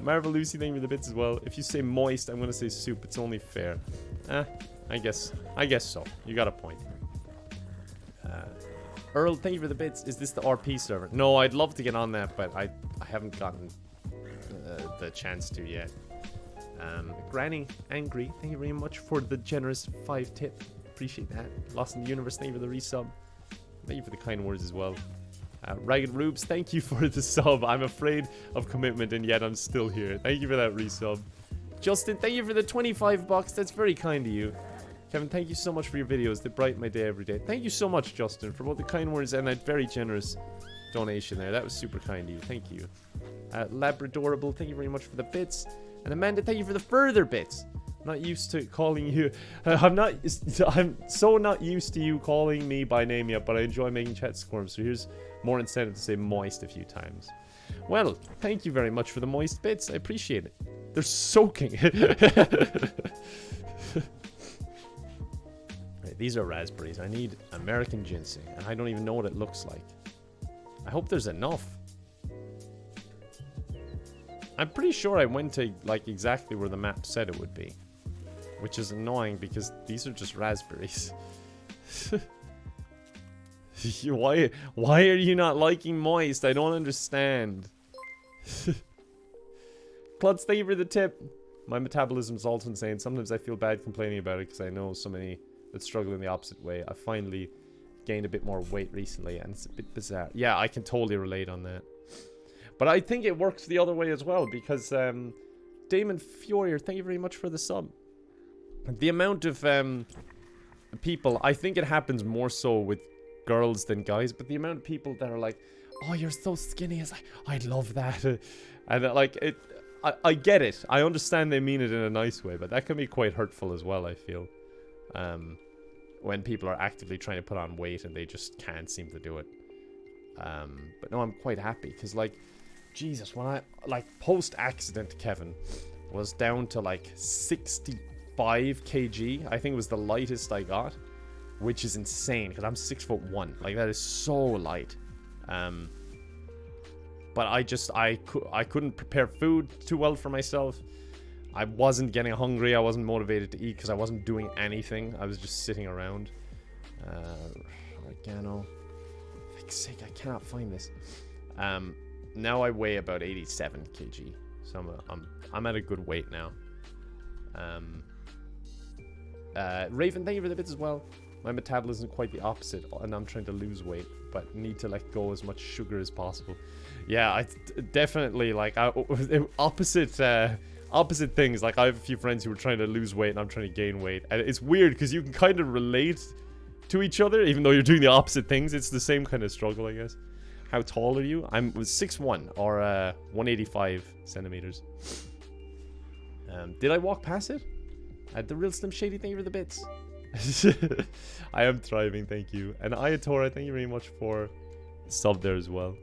Marvel Lucy, thank you for the bits as well. If you say moist, I'm going to say soup. It's only fair. I guess so. You got a point. Earl, thank you for the bits. Is this the RP server? No, I'd love to get on that, but I haven't gotten the chance to yet. Granny Angry, thank you very much for the generous 5 tip. Appreciate that. Lost in the Universe, thank you for the resub. Thank you for the kind words as well. Ragged Rubes, thank you for the sub. I'm afraid of commitment and yet I'm still here. Thank you for that resub. Justin, thank you for the 25 bucks. That's very kind of you. Kevin, thank you so much for your videos. They brighten my day every day. Thank you so much, Justin, for both the kind words and that very generous donation there. That was super kind of you. Thank you. Labradorable, thank you very much for the bits. And Amanda, thank you for the further bits. I'm not used to calling you. I'm so not used to you calling me by name yet, but I enjoy making chat squirm. So here's more incentive to say moist a few times. Well, thank you very much for the moist bits. I appreciate it. They're soaking. Right, these are raspberries. I need American ginseng, and I don't even know what it looks like. I hope there's enough. I'm pretty sure I went to like exactly where the map said it would be, which is annoying because these are just raspberries. Why are you not liking moist? I don't understand. Klutz, thank you for the tip. My metabolism's also insane. Sometimes I feel bad complaining about it because I know so many that struggle in the opposite way. I finally gained a bit more weight recently and it's a bit bizarre. Yeah, I can totally relate on that. But I think it works the other way as well because Damon Furier, thank you very much for the sub. The amount of people, I think it happens more so with girls than guys, but the amount of people that are like, oh, you're so skinny, is like, I love that. And like, I get it. I understand they mean it in a nice way, but that can be quite hurtful as well, I feel. When people are actively trying to put on weight and they just can't seem to do it. But no, I'm quite happy because like, Jesus, when I, like, post-accident Kevin was down to like 65 kg. I think it was the lightest I got, which is insane because I'm 6'1". Like, that is so light. But I couldn't prepare food too well for myself. I wasn't getting hungry. I wasn't motivated to eat because I wasn't doing anything. I was just sitting around. Oregano. For fuck's sake, I cannot find this. Now I weigh about 87 kg. So I'm at a good weight now. Raven, thank you for the bits as well. My metabolism is quite the opposite, and I'm trying to lose weight, but need to let go as much sugar as possible. Yeah, I definitely like opposite things. Like, I have a few friends who are trying to lose weight, and I'm trying to gain weight, and it's weird because you can kind of relate to each other, even though you're doing the opposite things. It's the same kind of struggle, I guess. How tall are you? I'm 6'1", or 185 centimeters. Did I walk past it? The real Slim Shady, thank you for the bits. I am thriving, thank you. And Ayatora, thank you very much for the sub there as well.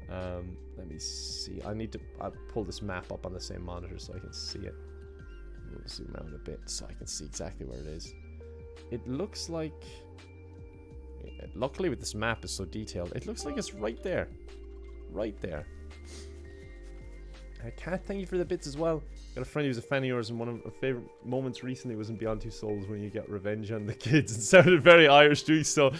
Let me see. I need to pull this map up on the same monitor so I can see it. We'll zoom out a bit so I can see exactly where it is. It looks like... Luckily with this map is so detailed, it looks like it's right there. Right there. Kat, thank you for the bits as well. Got a friend who's a fan of yours, and one of our favourite moments recently was in Beyond Two Souls when you get revenge on the kids. It sounded very Irish too, so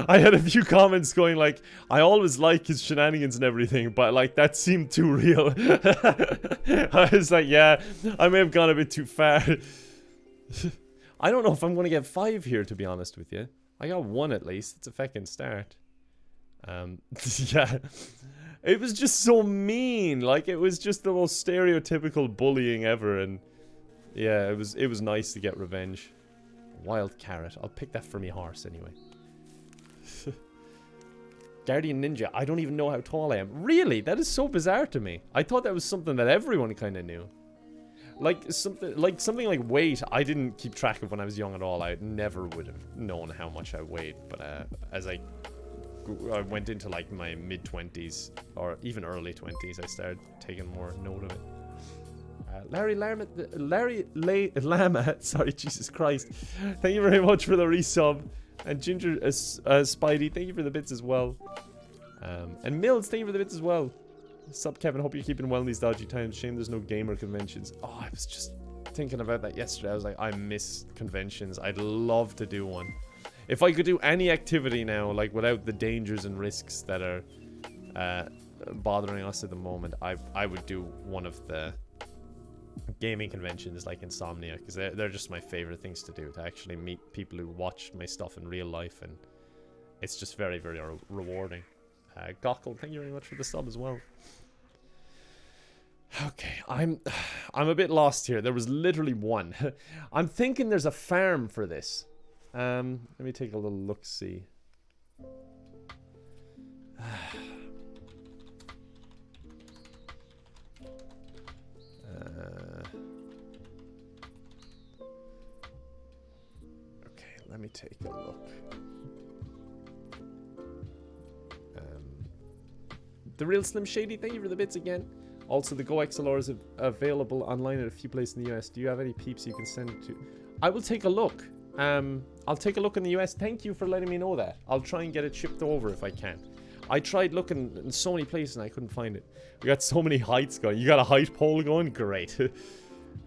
I had a few comments going like, I always like his shenanigans and everything, but like, that seemed too real. I was like, yeah, I may have gone a bit too far. I don't know if I'm going to get 5 here, to be honest with you. I got 1 at least. It's a fucking start. Yeah. It was just so mean. Like, it was just the most stereotypical bullying ever, and yeah, it was nice to get revenge. Wild carrot. I'll pick that for me horse anyway. Guardian Ninja. I don't even know how tall I am. Really? That is so bizarre to me. I thought that was something that everyone kind of knew. Like something like weight, I didn't keep track of when I was young at all. I never would have known how much I weighed, but as I went into like my mid-20s or even early 20s, I started taking more note of it. Larry Lama, sorry, Jesus Christ. Thank you very much for the resub. And Ginger Spidey, thank you for the bits as well. And Mills, thank you for the bits as well. Sup, Kevin, hope you're keeping well in these dodgy times. Shame there's no gamer conventions. Oh, I was just thinking about that yesterday. I was like, I miss conventions. I'd love to do one. If I could do any activity now, like without the dangers and risks that are bothering us at the moment, I would do one of the gaming conventions like Insomnia, because they're just my favorite things to do, to actually meet people who watch my stuff in real life, and it's just very, very rewarding. Gokkel, thank you very much for the sub as well. Okay, I'm a bit lost here. There was literally one. I'm thinking there's a farm for this. Let me take a little look-see. Okay, let me take a look. The Real Slim Shady, thank you for the bits again. Also, the Go XLR is available online at a few places in the US. Do you have any peeps you can send it to? I will take a look. I'll take a look in the US. Thank you for letting me know that. I'll try and get it shipped over if I can. I tried looking in so many places and I couldn't find it. We got so many heights going. You got a height pole going? Great.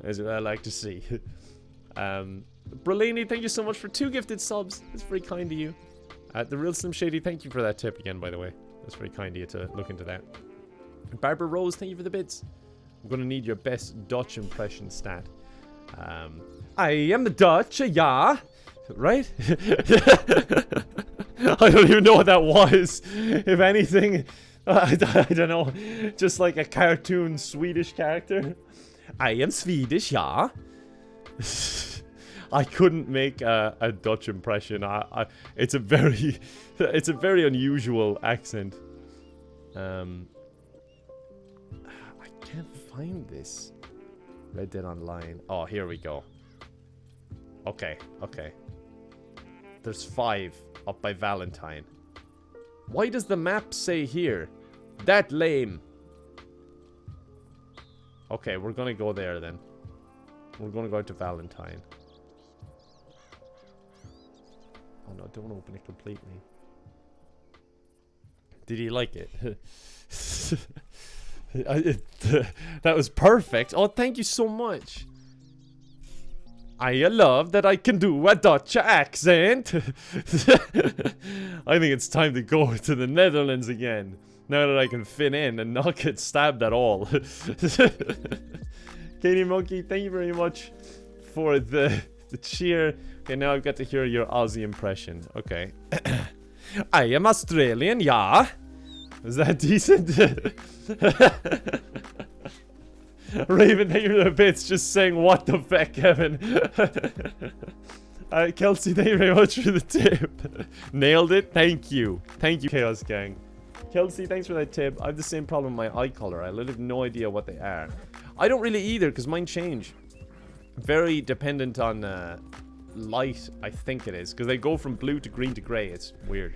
That's what I like to see. Brelini, thank you so much for 2 gifted subs. That's very kind of you. The Real Slim Shady, thank you for that tip again, by the way. That's very kind of you to look into that. Barbara Rose, thank you for the bits. I'm gonna need your best Dutch impression stat. I am the Dutch, yeah. Right? I don't even know what that was. If anything, I don't know. Just like a cartoon Swedish character. I am Swedish, yeah. I couldn't make a Dutch impression. It's a very unusual accent. I can't find this. Red Dead Online. Oh, here we go. Okay. There's 5 up by Valentine. Why does the map say here? That lame. Okay, we're gonna go there then. We're gonna go to Valentine. Oh no, don't open it completely. Did he like it? That was perfect. Oh, thank you so much. I love that I can do a Dutch accent. I think it's time to go to the Netherlands again. Now that I can fit in and not get stabbed at all. Katie Monkey, thank you very much for the cheer. Okay, now I've got to hear your Aussie impression. Okay. I am Australian, yeah. Is that decent? Raven, thank you for the bits, just saying what the feck, Kevin. Kelsey, thank you very much for the tip. Nailed it, thank you. Thank you, Chaos Gang. Kelsey, thanks for that tip. I have the same problem with my eye color. I literally have no idea what they are. I don't really either, because mine change. Very dependent on light, I think it is. Because they go from blue to green to grey. It's weird.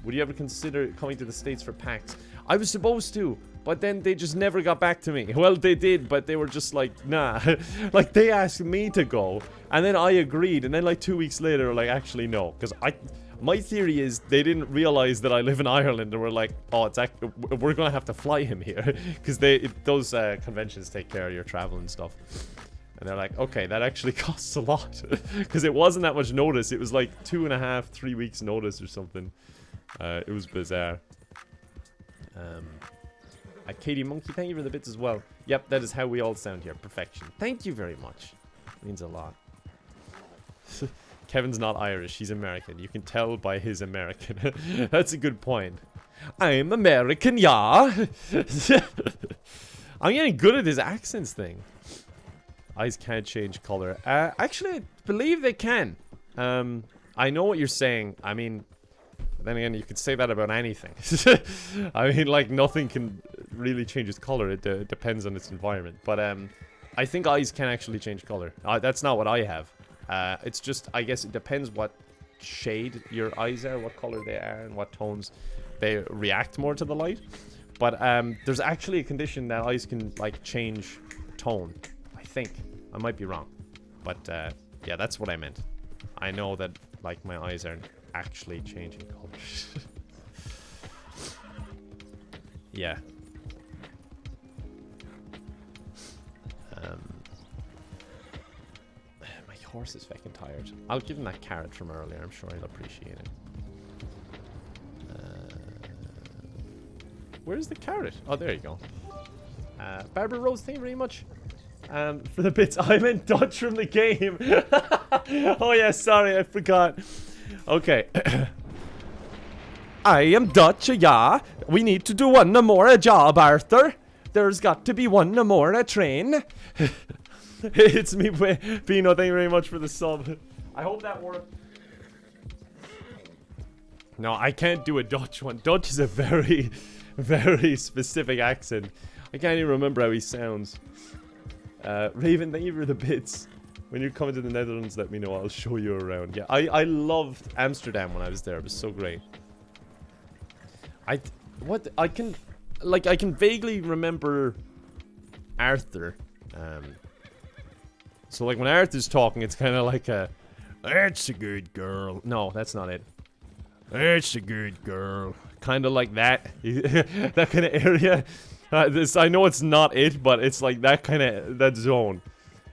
Would you ever consider coming to the States for PAX? I was supposed to, but then they just never got back to me. Well, they did, but they were just like, nah. Like, they asked me to go, and then I agreed, and then like 2 weeks later, like, actually no. Because my theory is they didn't realize that I live in Ireland, and were like, oh, we're gonna have to fly him here. Because those conventions take care of your travel and stuff. And they're like, okay, that actually costs a lot. Because it wasn't that much notice. It was like 2.5, 3 weeks notice or something. It was bizarre. Katie Monkey, thank you for the bits as well. Yep, that is how we all sound here. Perfection. Thank you very much. It means a lot. Kevin's not Irish. He's American. You can tell by his American. That's a good point. I'm American, yeah. I'm getting good at this accents thing. Eyes can't change color. Actually, I believe they can. I know what you're saying. I mean, then again, you could say that about anything. I mean, like, nothing can really change its color. It depends on its environment. But I think eyes can actually change color. That's not what I have. It's just, I guess it depends what shade your eyes are, what color they are, and what tones they react more to the light. But there's actually a condition that eyes can, like, change tone. I think. I might be wrong. But, yeah, that's what I meant. I know that, like, my eyes aren't actually changing colors. Yeah. My horse is fucking tired. I'll give him that carrot from earlier. I'm sure he'll appreciate it. Where's the carrot? Oh, there you go. Barbara Rose, thank you very much For the bits. I meant Dutch from the game. Oh yeah, sorry, I forgot. Okay. I am Dutch, yeah. We need to do one more job, Arthur. There's got to be one more train. It's me, Pino. Thank you very much for the sub. I hope that worked. No, I can't do a Dutch one. Dutch is a very, very specific accent. I can't even remember how he sounds. Raven, thank you for the bits. When you come to the Netherlands, let me know. I'll show you around. Yeah, I loved Amsterdam when I was there. It was so great. I can vaguely remember Arthur. So like when Arthur's talking, it's kind of like a, that's a good girl. No, that's not it. That's a good girl. Kind of like that. That kind of area. I know it's not it, but it's like that kind of, that zone.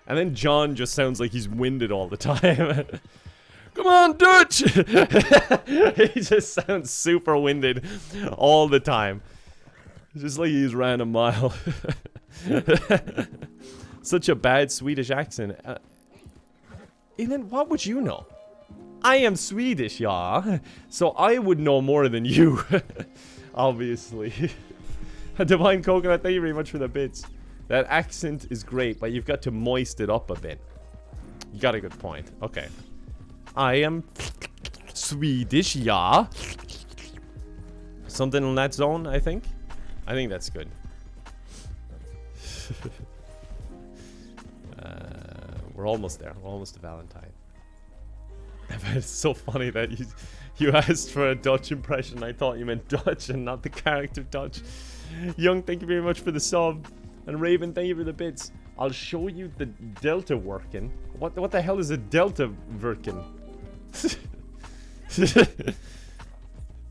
And then John just sounds like he's winded all the time. Come on, Dutch! He just sounds super winded all the time. It's just like he's ran a mile. Such a bad Swedish accent. Ilan, what would you know? I am Swedish, yeah. So I would know more than you. Obviously. Divine Coconut, thank you very much for the bits. That accent is great, but you've got to moist it up a bit. You got a good point. Okay. I am Swedish, yeah. Something in that zone, I think. I think that's good. We're almost there. We're almost to Valentine. It's so funny that you asked for a Dutch impression. I thought you meant Dutch and not the character Dutch. Young, thank you very much for the sub. And Raven, thank you for the bits. I'll show you the Delta working. What the hell is a Delta working?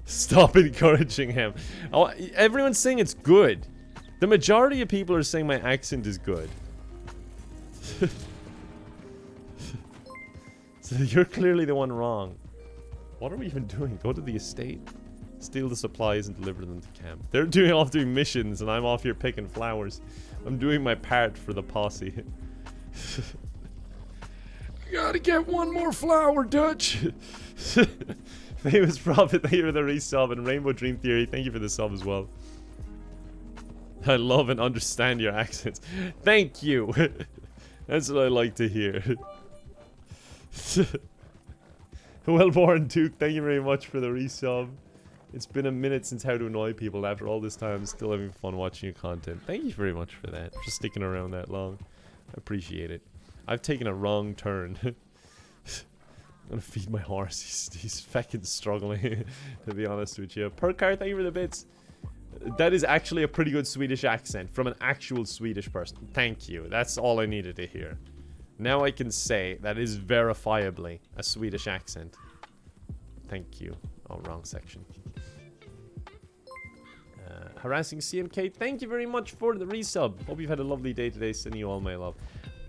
Stop encouraging him. Oh, everyone's saying it's good. The majority of people are saying my accent is good. So you're clearly the one wrong. What are we even doing? Go to the estate, steal the supplies, and deliver them to camp. They're off doing missions, and I'm off here picking flowers. I'm doing my part for the posse. Gotta get one more flower, Dutch. Famous Prophet, thank you for the resub, and Rainbow Dream Theory, thank you for the sub as well. I love and understand your accents. Thank you. That's what I like to hear. Wellborn Duke, thank you very much for the resub. It's been a minute since How to Annoy People. After all this time, I'm still having fun watching your content. Thank you very much for that. For sticking around that long. I appreciate it. I've taken a wrong turn. I'm gonna feed my horse. He's fucking struggling, to be honest with you. Perkar, thank you for the bits. That is actually a pretty good Swedish accent from an actual Swedish person. Thank you. That's all I needed to hear. Now I can say that is verifiably a Swedish accent. Thank you. Oh, wrong section. Harassing CMK, thank you very much for the resub. Hope you've had a lovely day today. Sending you all my love.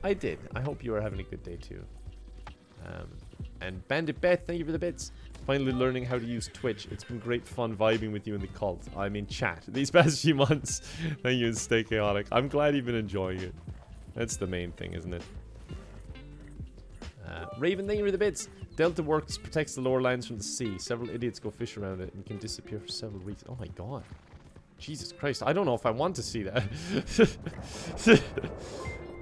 I did. I hope you are having a good day too. And Bandit Beth, thank you for the bits. Finally learning how to use Twitch. It's been great fun vibing with you in the cult. I'm in chat these past few months. Thank you and stay chaotic. I'm glad you've been enjoying it. That's the main thing, isn't it? Raven, thank you for the bits. Delta works, protects the lower lands from the sea. Several idiots go fish around it and can disappear for several weeks. Oh my god. Jesus Christ. I don't know if I want to see that.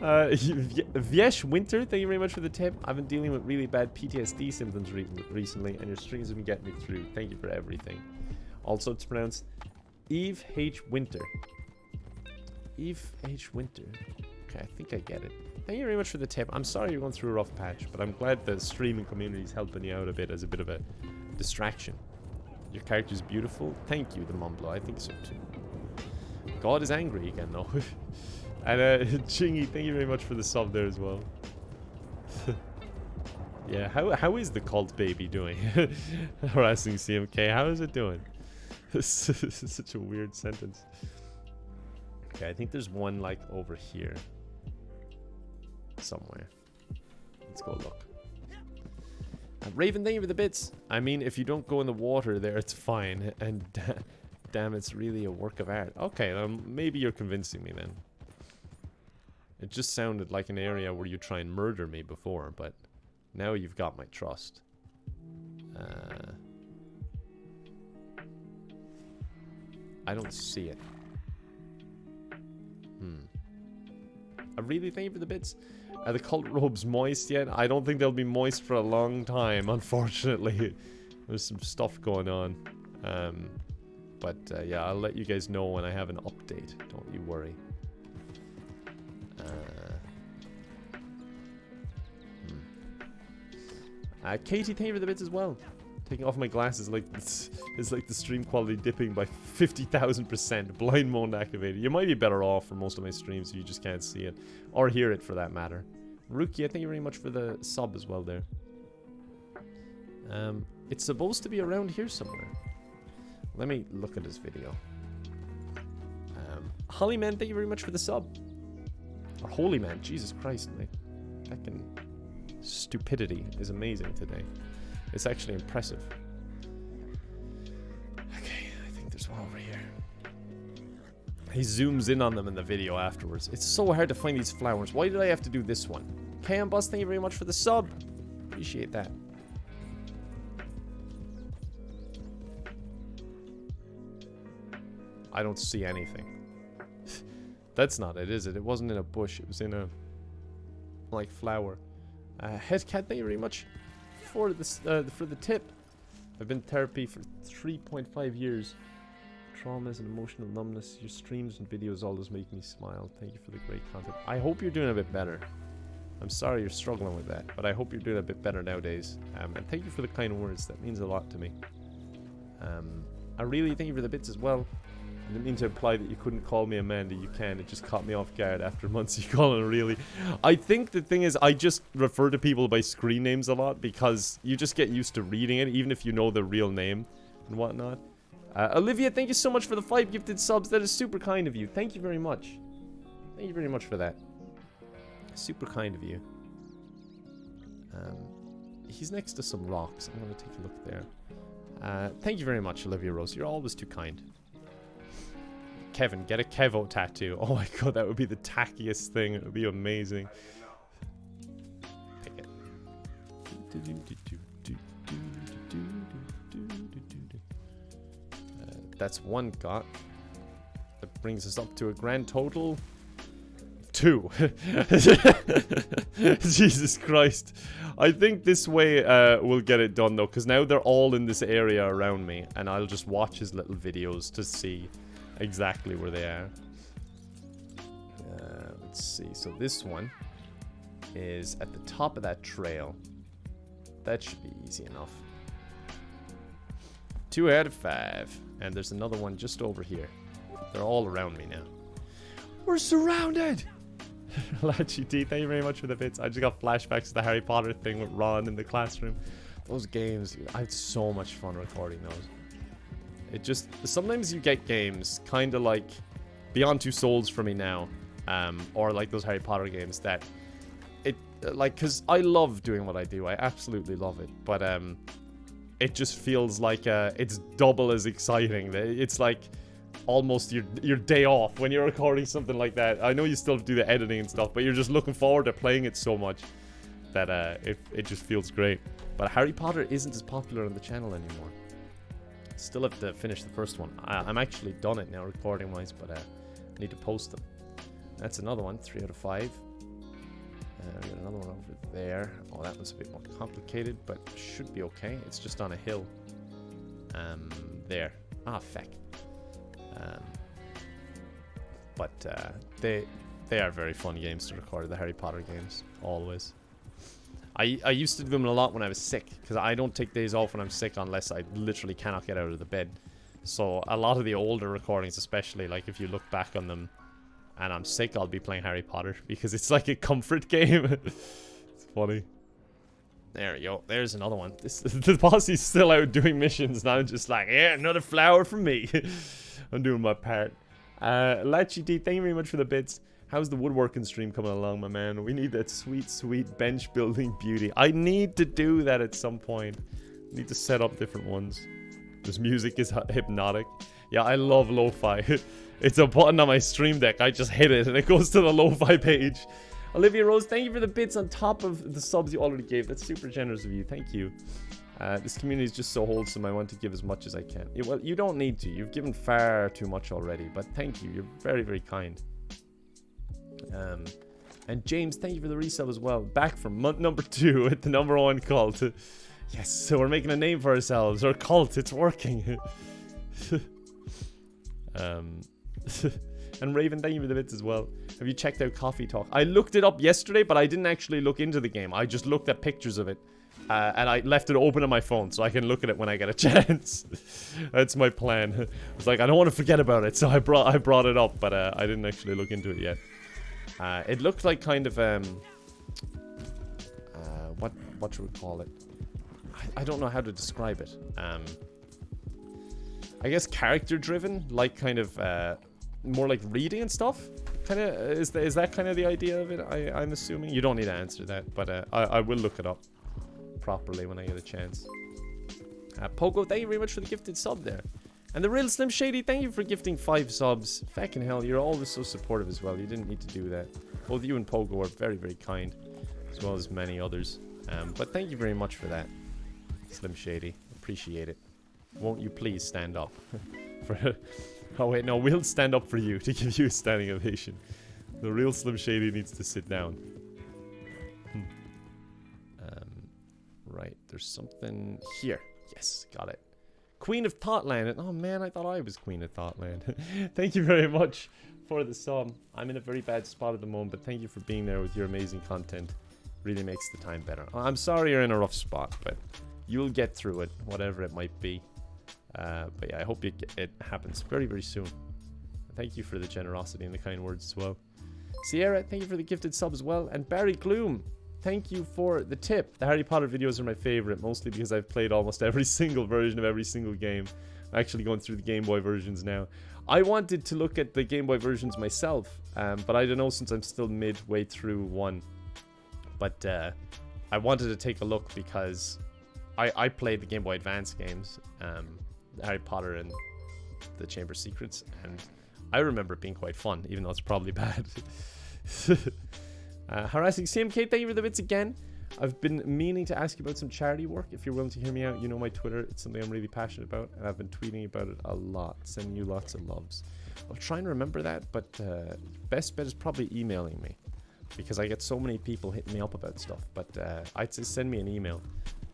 Vyesh Winter, thank you very much for the tip. I've been dealing with really bad PTSD symptoms recently, and your streams have been getting me through. Thank you for everything. Also, it's pronounced Eve H. Winter. Eve H. Winter. Okay, I think I get it. Thank you very much for the tip. I'm sorry you're going through a rough patch, but I'm glad the streaming community is helping you out a bit as a bit of a distraction. Your character's beautiful. Thank you, the Montblanc. I think so too. God is angry again, though. And Chingy, thank you very much for the sub there as well. Yeah, how is the cult baby doing? Harassing CMK, how is it doing? This is such a weird sentence. Okay, I think there's one like over here. Somewhere. Let's go look. Raven, thank you for the bits. I mean, if you don't go in the water there, it's fine. And damn, it's really a work of art. Okay, maybe you're convincing me then. It just sounded like an area where you try and murder me before, but now you've got my trust. I don't see it. I really thank you for the bits. Are the cult robes moist yet? I don't think they'll be moist for a long time, unfortunately. There's some stuff going on. But yeah, I'll let you guys know when I have an update. Don't you worry. Katie, thank you for the bits as well. Taking off my glasses like it's like the stream quality dipping by 50,000%. Blind mode activated. You might be better off for most of my streams if you just can't see it. Or hear it for that matter. Rukia, thank you very much for the sub as well there. It's supposed to be around here somewhere. Let me look at this video. Hollyman, thank you very much for the sub. Or Holy Man, Jesus Christ. My fucking stupidity is amazing today. It's actually impressive. Okay, I think there's one over here. He zooms in on them in the video afterwards. It's so hard to find these flowers. Why did I have to do this one? KM Boss, thank you very much for the sub. Appreciate that. I don't see anything. That's not it, is it? It wasn't in a bush. It was in a like flower. Headcat, thank you very much for this for the tip. I've been in therapy for 3.5 years. Traumas and emotional numbness. Your streams and videos always make me smile. Thank you for the great content. I hope you're doing a bit better. I'm sorry you're struggling with that, but I hope you're doing a bit better nowadays. And thank you for the kind words. That means a lot to me. I really thank you for the bits as well. I didn't mean to imply that you couldn't call me Amanda. You can. It just caught me off guard after months you calling really. I think the thing is I just refer to people by screen names a lot because you just get used to reading it even if you know their real name and whatnot. Olivia, thank you so much for the 5 gifted subs. That is super kind of you. Thank you very much. Thank you very much for that. Super kind of you. He's next to some rocks. I'm going to take a look there. Thank you very much, Olivia Rose. You're always too kind. Kevin, get a Kevo tattoo. Oh my god, that would be the tackiest thing. It would be amazing. Pick it. That's one got. That brings us up to a grand total of 2. Jesus Christ. I think this way we'll get it done though, because now they're all in this area around me, and I'll just watch his little videos to see exactly where they are. Let's see. So this one is at the top of that trail. That should be easy enough. 2 out of 5. And there's another one just over here. They're all around me now. We're surrounded! Lachi D, thank you very much for the bits. I just got flashbacks to the Harry Potter thing with Ron in the classroom. Those games, I had so much fun recording those. It just, sometimes you get games kind of like Beyond Two Souls for me now, or like those Harry Potter games that it, like, because I love doing what I do, I absolutely love it, but it just feels like it's double as exciting. It's like almost your day off when you're recording something like that. I know you still do the editing and stuff, but you're just looking forward to playing it so much that it just feels great. But Harry Potter isn't as popular on the channel anymore. Still have to finish the first one. I'm actually done it now recording wise, but I need to post them. That's another one, 3 out of 5. We got another one over there. Oh, that one's a bit more complicated, but should be okay. It's just on a hill. There. Ah, feck. But they are very fun games to record, the Harry Potter games, always. I used to do them a lot when I was sick, because I don't take days off when I'm sick unless I literally cannot get out of the bed. So a lot of the older recordings, especially, like if you look back on them and I'm sick, I'll be playing Harry Potter because it's like a comfort game. It's funny. There we go. There's another one. The boss is still out doing missions and I'm just like, yeah, another flower from me. I'm doing my part. Lachi D, thank you very much for the bits. How's the woodworking stream coming along, my man? We need that sweet, sweet bench building beauty. I need to do that at some point. I need to set up different ones. This music is hypnotic. Yeah, I love lo-fi. It's a button on my stream deck. I just hit it and it goes to the lo-fi page. Olivia Rose, thank you for the bits on top of the subs you already gave. That's super generous of you. Thank you. This community is just so wholesome. I want to give as much as I can. Yeah, well, you don't need to. You've given far too much already. But thank you. You're very, very kind. And James, thank you for the resub as well. Back from month number 2 at the #1 cult. Yes, so we're making a name for ourselves. Our cult, it's working. And Raven, thank you for the bits as well. Have you checked out Coffee Talk? I looked it up yesterday, but I didn't actually look into the game. I just looked at pictures of it. And I left it open on my phone so I can look at it when I get a chance. That's my plan. I was like, I don't want to forget about it, so I brought it up, but I didn't actually look into it yet. It looked like kind of what should we call it? I don't know how to describe it. I guess character driven, like kind of more like reading and stuff. Kind of is that kind of the idea of it? I'm assuming you don't need to answer that, but I will look it up properly when I get a chance. Pogo, thank you very much for the gifted sub there. And the real Slim Shady, thank you for gifting 5 subs. Fucking hell, you're always so supportive as well. You didn't need to do that. Both you and Pogo are very, very kind, as well as many others. But thank you very much for that, Slim Shady. Appreciate it. Won't you please stand up? Oh wait, no, we'll stand up for you to give you a standing ovation. The real Slim Shady needs to sit down. Right, there's something here. Yes, got it. Queen of Thoughtland. Oh man, I thought I was Queen of Thoughtland. Thank you very much for the sub. I'm in a very bad spot at the moment, but thank you for being there with your amazing content. Really makes the time better. I'm sorry you're in a rough spot, but you'll get through it, whatever it might be. But yeah, I hope it happens very, very soon. Thank you for the generosity and the kind words as well. Sierra, thank you for the gifted sub as well. And Barry Gloom, thank you for the tip. The Harry Potter videos are my favorite, mostly because I've played almost every single version of every single game. I'm actually going through the Game Boy versions now. I wanted to look at the Game Boy versions myself, but I don't know, since I'm still midway through one. But I wanted to take a look because I played the Game Boy Advance games, Harry Potter and the Chamber of Secrets, and I remember it being quite fun, even though it's probably bad. Harassing CMK, thank you for the bits again. I've been meaning to ask you about some charity work. If you're willing to hear me out, you know my Twitter. It's something I'm really passionate about, and I've been tweeting about it a lot, sending you lots of loves. I'll try and remember that, but best bet is probably emailing me, because I get so many people hitting me up about stuff. But I'd say send me an email,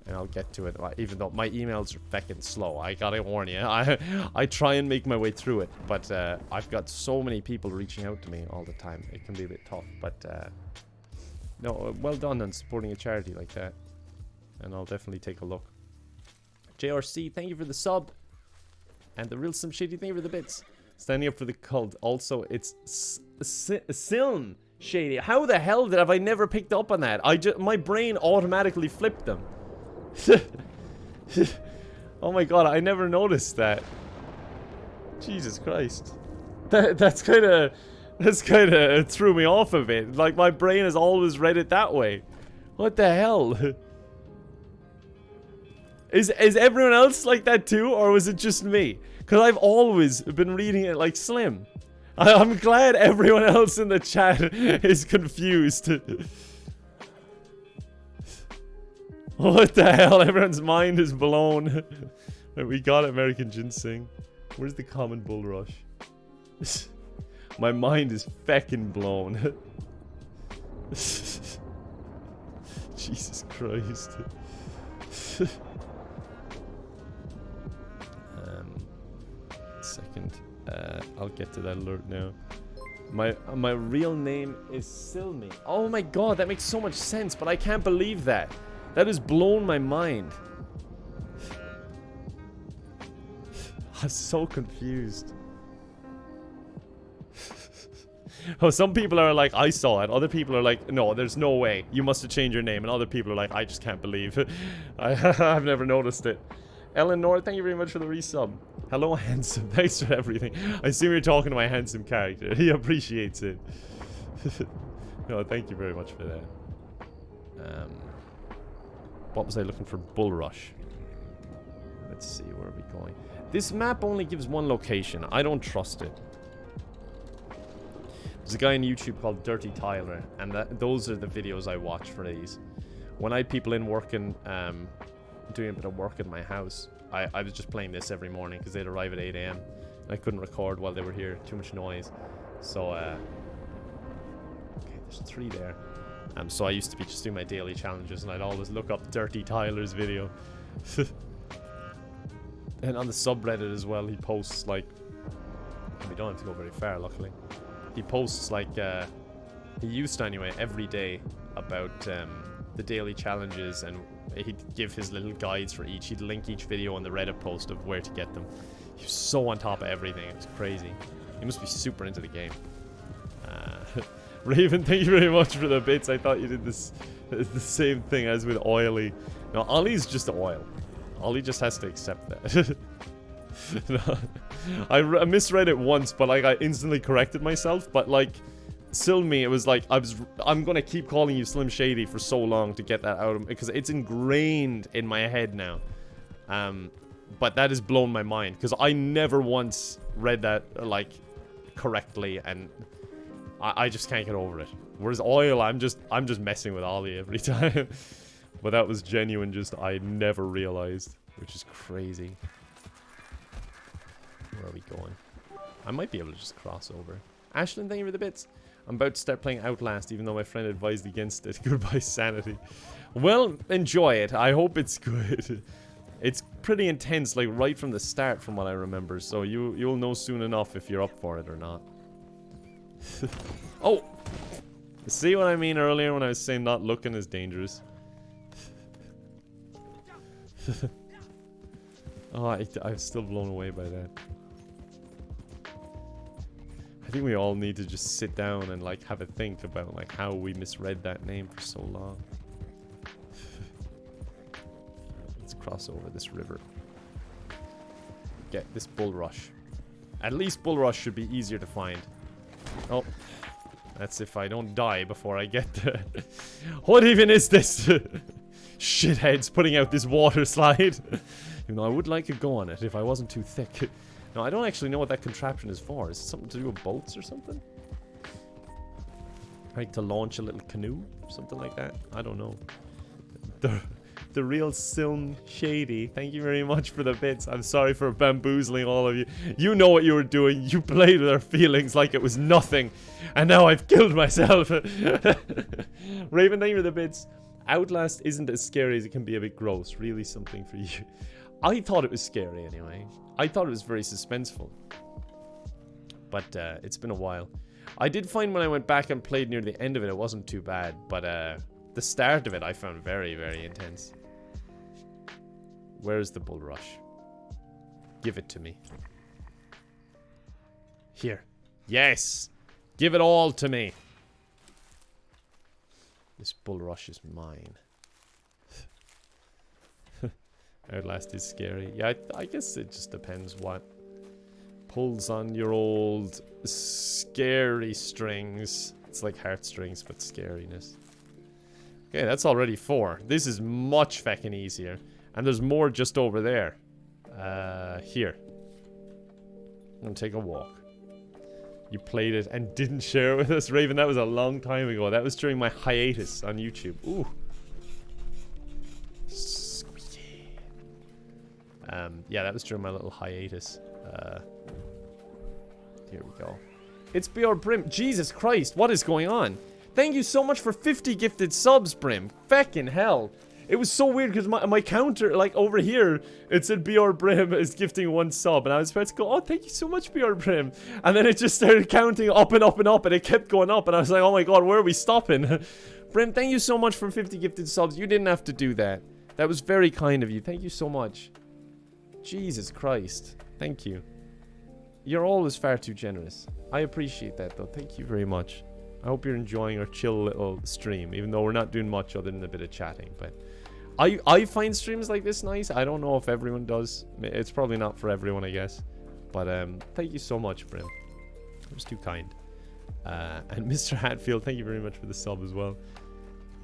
and I'll get to it. Even though my emails are feckin' slow, I gotta warn you. I try and make my way through it, but I've got so many people reaching out to me all the time. It can be a bit tough, but no, well done on supporting a charity like that, and I'll definitely take a look. JRC, thank you for the sub, and the real Slim Shady, thank you for the bits. Standing up for the cult. Also, it's Silm Shady. How the hell have I never picked up on that? My brain automatically flipped them. Oh my god, I never noticed that. Jesus Christ. That's kind of threw me off a bit. Like, my brain has always read it that way. What the hell? Is everyone else like that too, or was it just me? Because I've always been reading it like Slim. I'm glad everyone else in the chat is confused. What the hell? Everyone's mind is blown. We got it, American Ginseng. Where's the common bull rush? My mind is feckin' blown. Jesus Christ. Second. I'll get to that alert now. My real name is Silmi. Oh my god, that makes so much sense, but I can't believe that. That has blown my mind. I'm so confused. Oh, some people are like, I saw it. Other people are like, no, there's no way. You must have changed your name. And other people are like, I just can't believe it. I've never noticed it. Eleanor, thank you very much for the resub. Hello, handsome. Thanks for everything. I assume you're talking to my handsome character. He appreciates it. No, thank you very much for that. What was I looking for? Bull Rush. Let's see, where are we going? This map only gives one location. I don't trust it. There's a guy on YouTube called Dirty Tyler, and those are the videos I watch for these. When I had people in working, doing a bit of work in my house, I was just playing this every morning because they'd arrive at 8 AM. I couldn't record while they were here. Too much noise. So, okay, there's 3 there. So I used to be just doing my daily challenges, and I'd always look up Dirty Tyler's video. And on the subreddit as well, he posts like... We don't have to go very far, luckily. He posts like... he used to anyway, every day about the daily challenges, and he'd give his little guides for each. He'd link each video on the Reddit post of where to get them. He was so on top of everything. It was crazy. He must be super into the game. Raven, thank you very much for the bits. I thought you did this the same thing as with Oily. No, Ollie's just oil. Ollie just has to accept that. No, I misread it once, but like I instantly corrected myself. But like, Silmy, it was like I'm gonna keep calling you Slim Shady for so long to get that out of me because it's ingrained in my head now. But that has blown my mind because I never once read that like correctly, and I just can't get over it. Whereas Oil, I'm just messing with Ollie every time. But that was genuine, just I never realized, which is crazy. Where are we going? I might be able to just cross over. Ashlyn, thank you for the bits. I'm about to start playing Outlast, even though my friend advised against it. Goodbye, sanity. Well, enjoy it. I hope it's good. It's pretty intense, like right from the start, from what I remember. So you'll know soon enough if you're up for it or not. Oh! See what I mean earlier when I was saying not looking is dangerous? Oh, I'm still blown away by that. I think we all need to just sit down and like have a think about like how we misread that name for so long. Let's cross over this river. Get this bulrush. At least bulrush should be easier to find. Oh, that's if I don't die before I get there. What even is this? Shitheads putting out this water slide. You know, I would like to go on it if I wasn't too thick. No, I don't actually know what that contraption is for. Is it something to do with boats or something? Like to launch a little canoe? Something like that? I don't know. The real Silm Shady. Thank you very much for the bits. I'm sorry for bamboozling all of you. You know what you were doing. You played with our feelings like it was nothing. And now I've killed myself. Raven, thank you for the bits. Outlast isn't as scary as it can be a bit gross. Really something for you. I thought it was scary anyway. I thought it was very suspenseful. But it's been a while. I did find when I went back and played near the end of it, it wasn't too bad. But the start of it I found very, very intense. Where's the bulrush? Give it to me. Here. Yes! Give it all to me! This bulrush is mine. Outlast is scary. Yeah, I guess it just depends what pulls on your old scary strings. It's like heartstrings, but scariness. Okay, that's already 4. This is much feckin' easier. And there's more just over there. Here. I'm gonna take a walk. You played it and didn't share it with us, Raven. That was a long time ago. That was during my hiatus on YouTube. Ooh. Squeaky. Yeah, that was during my little hiatus. Here we go. It's BR Brim. Jesus Christ, what is going on? Thank you so much for 50 gifted subs, Brim. Feckin' hell. It was so weird because my counter, like over here, it said BR Brim is gifting 1 sub. And I was about to go, oh, thank you so much, BR Brim. And then it just started counting up and up and up. And it kept going up. And I was like, oh my god, where are we stopping? Brim, thank you so much for 50 gifted subs. You didn't have to do that. That was very kind of you. Thank you so much. Jesus Christ. Thank you. You're always far too generous. I appreciate that, though. Thank you very much. I hope you're enjoying our chill little stream, even though we're not doing much other than a bit of chatting. But I find streams like this nice. I don't know if everyone does. It's probably not for everyone, I guess. But thank you so much, Brim. It was too kind. And Mr. Hatfield, thank you very much for the sub as well.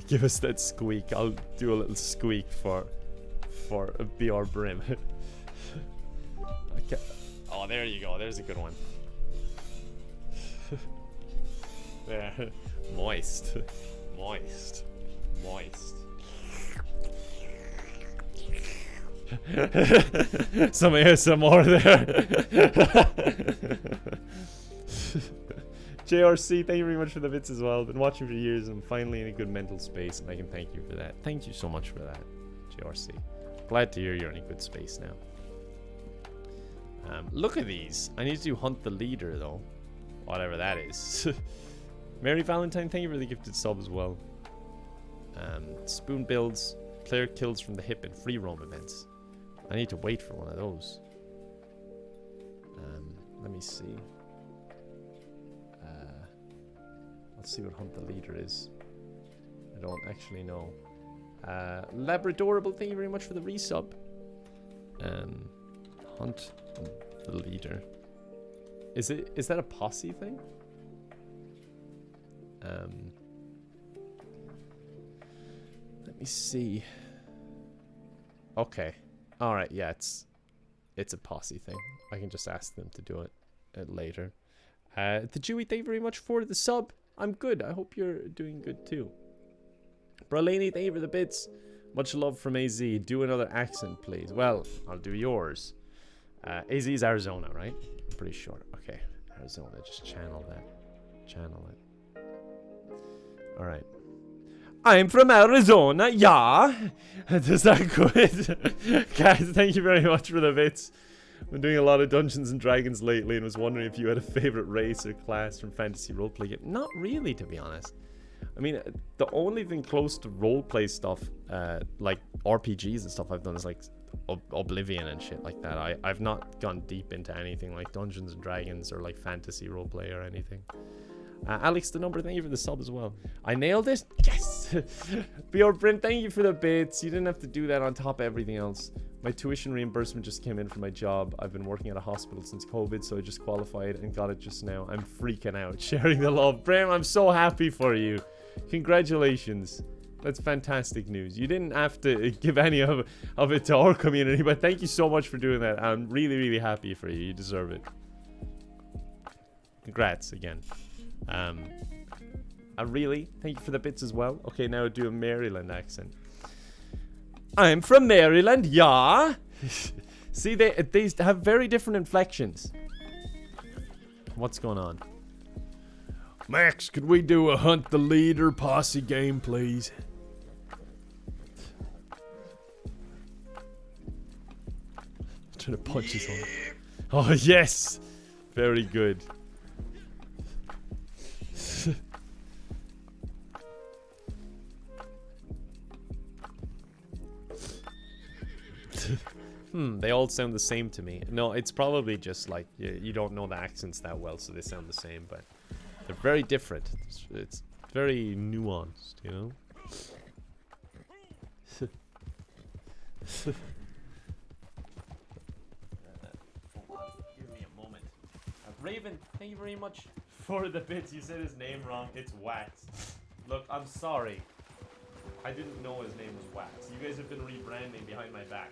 Give us that squeak. I'll do a little squeak for a BR Brim. Okay. Oh, there you go. There's a good one. There. Moist. Moist. Moist. Some ASMR there. JRC, thank you very much for the bits as well. Been watching for years and I'm finally in a good mental space, and I can thank you for that. Thank you so much for that, JRC. Glad to hear you're in a good space now. Look at these. I need to do Hunt the Leader though. Whatever that is. Mary Valentine, thank you for the gifted sub as well. Spoon builds, player kills from the hip in free roam events. I need to wait for one of those. Let me see. Let's see what Hunt the Leader is. I don't actually know. Labradorable, thank you very much for the resub. Hunt the Leader. Is that a posse thing? Let me see. Okay. Alright, yeah, it's a posse thing. I can just ask them to do it later. The Jewy, thank you very much for the sub. I'm good. I hope you're doing good too. Bralani, thank you for the bits. Much love from AZ. Do another accent, please. Well, I'll do yours. AZ is Arizona, right? I'm pretty sure. Okay, Arizona. Just channel that. Channel it. Alright. I'm from Arizona, yeah. Is that good? Guys, thank you very much for the bits. I've been doing a lot of Dungeons and Dragons lately and was wondering if you had a favorite race or class from fantasy roleplay game. Not really, to be honest. I mean, the only thing close to roleplay stuff, like RPGs and stuff I've done is like Oblivion and shit like that. I've not gone deep into anything like Dungeons and Dragons or like fantasy roleplay or anything. Alex the Number, thank you for the sub as well. I nailed it? Yes! BR Brent, thank you for the bits. You didn't have to do that on top of everything else. My tuition reimbursement just came in for my job. I've been working at a hospital since COVID, so I just qualified and got it just now. I'm freaking out. Sharing the love. Bram, I'm so happy for you. Congratulations. That's fantastic news. You didn't have to give any of it to our community, but thank you so much for doing that. I'm really, really happy for you. You deserve it. Congrats again. Really? Thank you for the bits as well. Okay, now do a Maryland accent. I'm from Maryland, yeah. See, they have very different inflections. What's going on? Max, could we do a Hunt the Leader posse game, please? I'm trying to punch his arm. Oh, yes. Very good. They all sound the same to me. No, it's probably just like you don't know the accents that well, so they sound the same, but they're very different. It's very nuanced, you know? Give me a moment. Raven, thank you very much for the bits. You said his name wrong. It's Wax. Look, I'm sorry. I didn't know his name was Wax. You guys have been rebranding behind my back.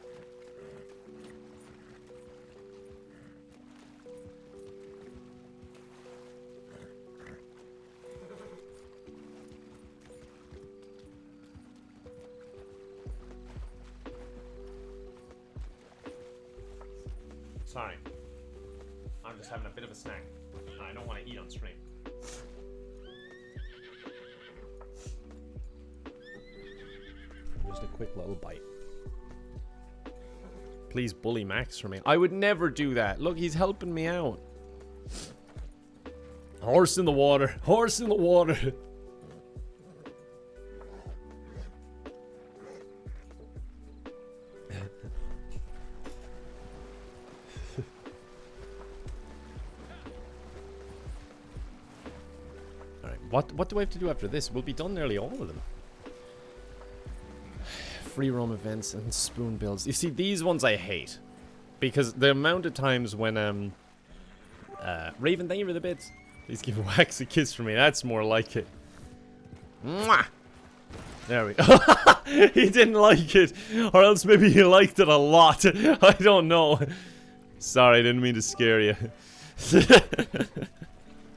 Sorry. I'm just having a bit of a snack. I don't want to eat on stream. Just a quick little bite. Please bully Max for me. I would never do that. Look, he's helping me out. Horse in the water. Horse in the water. What do I have to do after this? We'll be done nearly all of them. Free roam events and spoon builds. You see, these ones I hate. Because the amount of times when, Raven, thank you for the bits. Please give Wax a kiss for me. That's more like it. Mwah! There we go. He didn't like it. Or else maybe he liked it a lot. I don't know. Sorry, I didn't mean to scare you.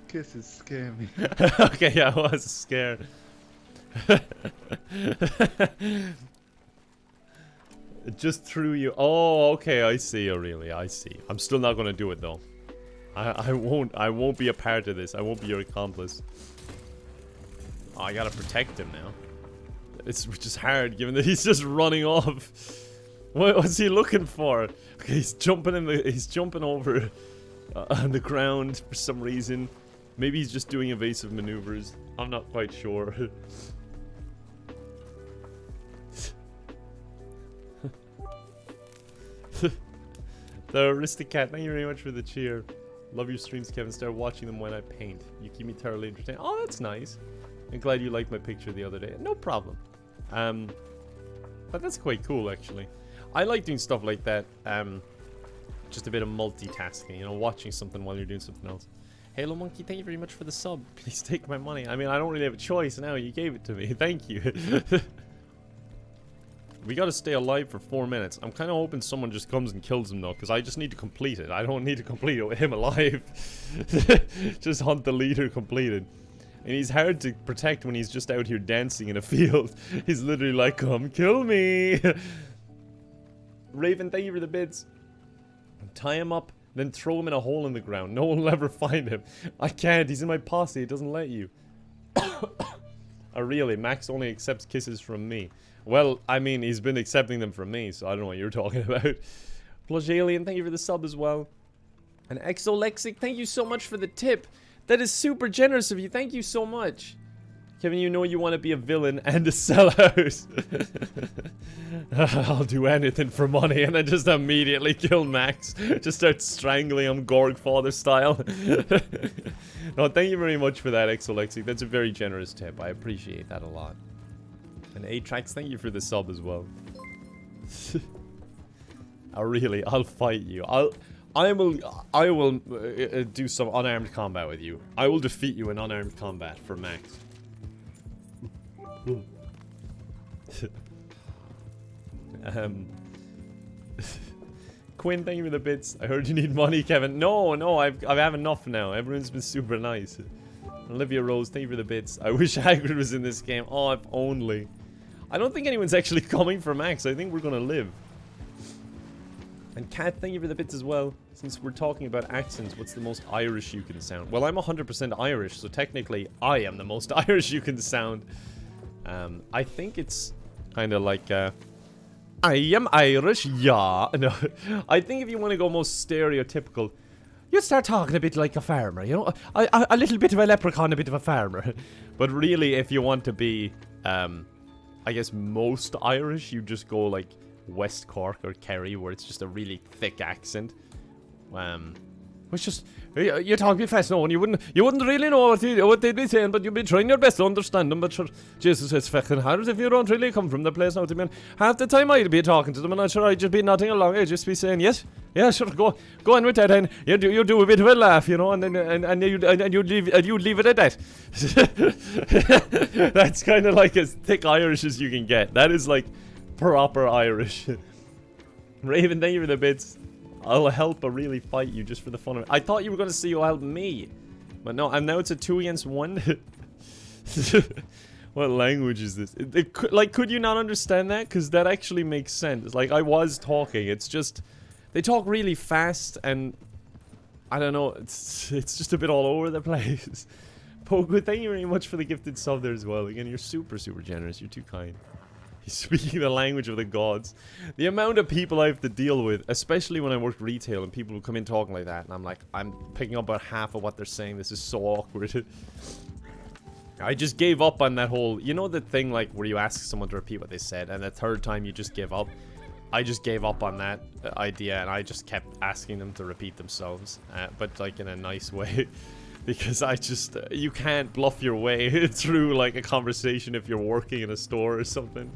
Kisses scare me. Okay, yeah, I was scared. It just threw you. Oh, okay, I see, Aurelia, I see. I'm still not gonna do it though. I won't be a part of this. I won't be your accomplice. Oh, I gotta protect him now. It's just hard given that he's just running off. What's he looking for? Okay, he's jumping over on the ground for some reason. Maybe he's just doing evasive maneuvers. I'm not quite sure. The Aristocat, thank you very much for the cheer. Love your streams, Kevin. Start watching them when I paint. You keep me thoroughly entertained. Oh, that's nice. I'm glad you liked my picture the other day. No problem. But that's quite cool, actually. I like doing stuff like that. Just a bit of multitasking, you know, watching something while you're doing something else. Halo Monkey, thank you very much for the sub. Please take my money. I mean, I don't really have a choice now. You gave it to me. Thank you. We gotta stay alive for 4 minutes. I'm kind of hoping someone just comes and kills him though, because I just need to complete it. I don't need to complete it with him alive. Just hunt the leader completed. And he's hard to protect when he's just out here dancing in a field. He's literally like, come kill me. Raven, thank you for the bits. Tie him up, then throw him in a hole in the ground. No one will ever find him. I can't. He's in my posse. It doesn't let you. Oh, really? Max only accepts kisses from me. Well, I mean, he's been accepting them from me, so I don't know what you're talking about. Plush Alien, thank you for the sub as well. And Exolexic, thank you so much for the tip. That is super generous of you. Thank you so much. Kevin, you know you want to be a villain and a sellout. I'll do anything for money, and then just immediately kill Max. Just start strangling him, Gorg Father style. No, thank you very much for that, Exolexic. That's a very generous tip. I appreciate that a lot. And A-Trax, thank you for the sub as well. I'll fight you. I will do some unarmed combat with you. I will defeat you in unarmed combat for Max. Quinn, thank you for the bits. I heard you need money, Kevin. No, I have enough now. Everyone's been super nice. Olivia Rose, thank you for the bits. I wish Hagrid was in this game. Oh, if only. I don't think anyone's actually coming for Max. I think we're gonna live. And Kat, thank you for the bits as well. Since we're talking about accents, what's the most Irish you can sound? Well, I'm 100% Irish, so technically I am the most Irish you can sound. I think it's kind of like, I am Irish, yeah. No, I think if you want to go most stereotypical, you start talking a bit like a farmer, you know? A little bit of a leprechaun, a bit of a farmer. But really, if you want to be, I guess most Irish, you just go like West Cork or Kerry, where it's just a really thick accent. It's just you talk a bit fast, no, and you wouldn't really know what they'd be saying, but you'd be trying your best to understand them. But sure, Jesus, it's fucking hard if you don't really come from the place. Now, I mean, half the time I'd be talking to them, and I'm sure I'd just be nodding along. I'd just be saying yes, yeah, sure, go on with that, and you do a bit of a laugh, you know, and then and you'd leave it at that. That's kind of like as thick Irish as you can get. That is like proper Irish. Raven, thank you for the bits. I'll help or really fight you just for the fun of it. I thought you were going to say you'll help me. But no, and now it's a 2 against 1. What language is this? Could you not understand that? Because that actually makes sense. Like, I was talking. It's just, they talk really fast and, I don't know, it's just a bit all over the place. Pogo, thank you very much for the gifted sub there as well. Again, you're super, super generous. You're too kind. He's speaking the language of the gods. The amount of people I have to deal with, especially when I work retail and people will come in talking like that, and I'm like, I'm picking up about half of what they're saying. This is so awkward. I just gave up on that whole, you know, the thing like where you ask someone to repeat what they said, and the third time you just give up. I just gave up on that idea, and I just kept asking them to repeat themselves, but like in a nice way. Because I just, you can't bluff your way through like a conversation if you're working in a store or something.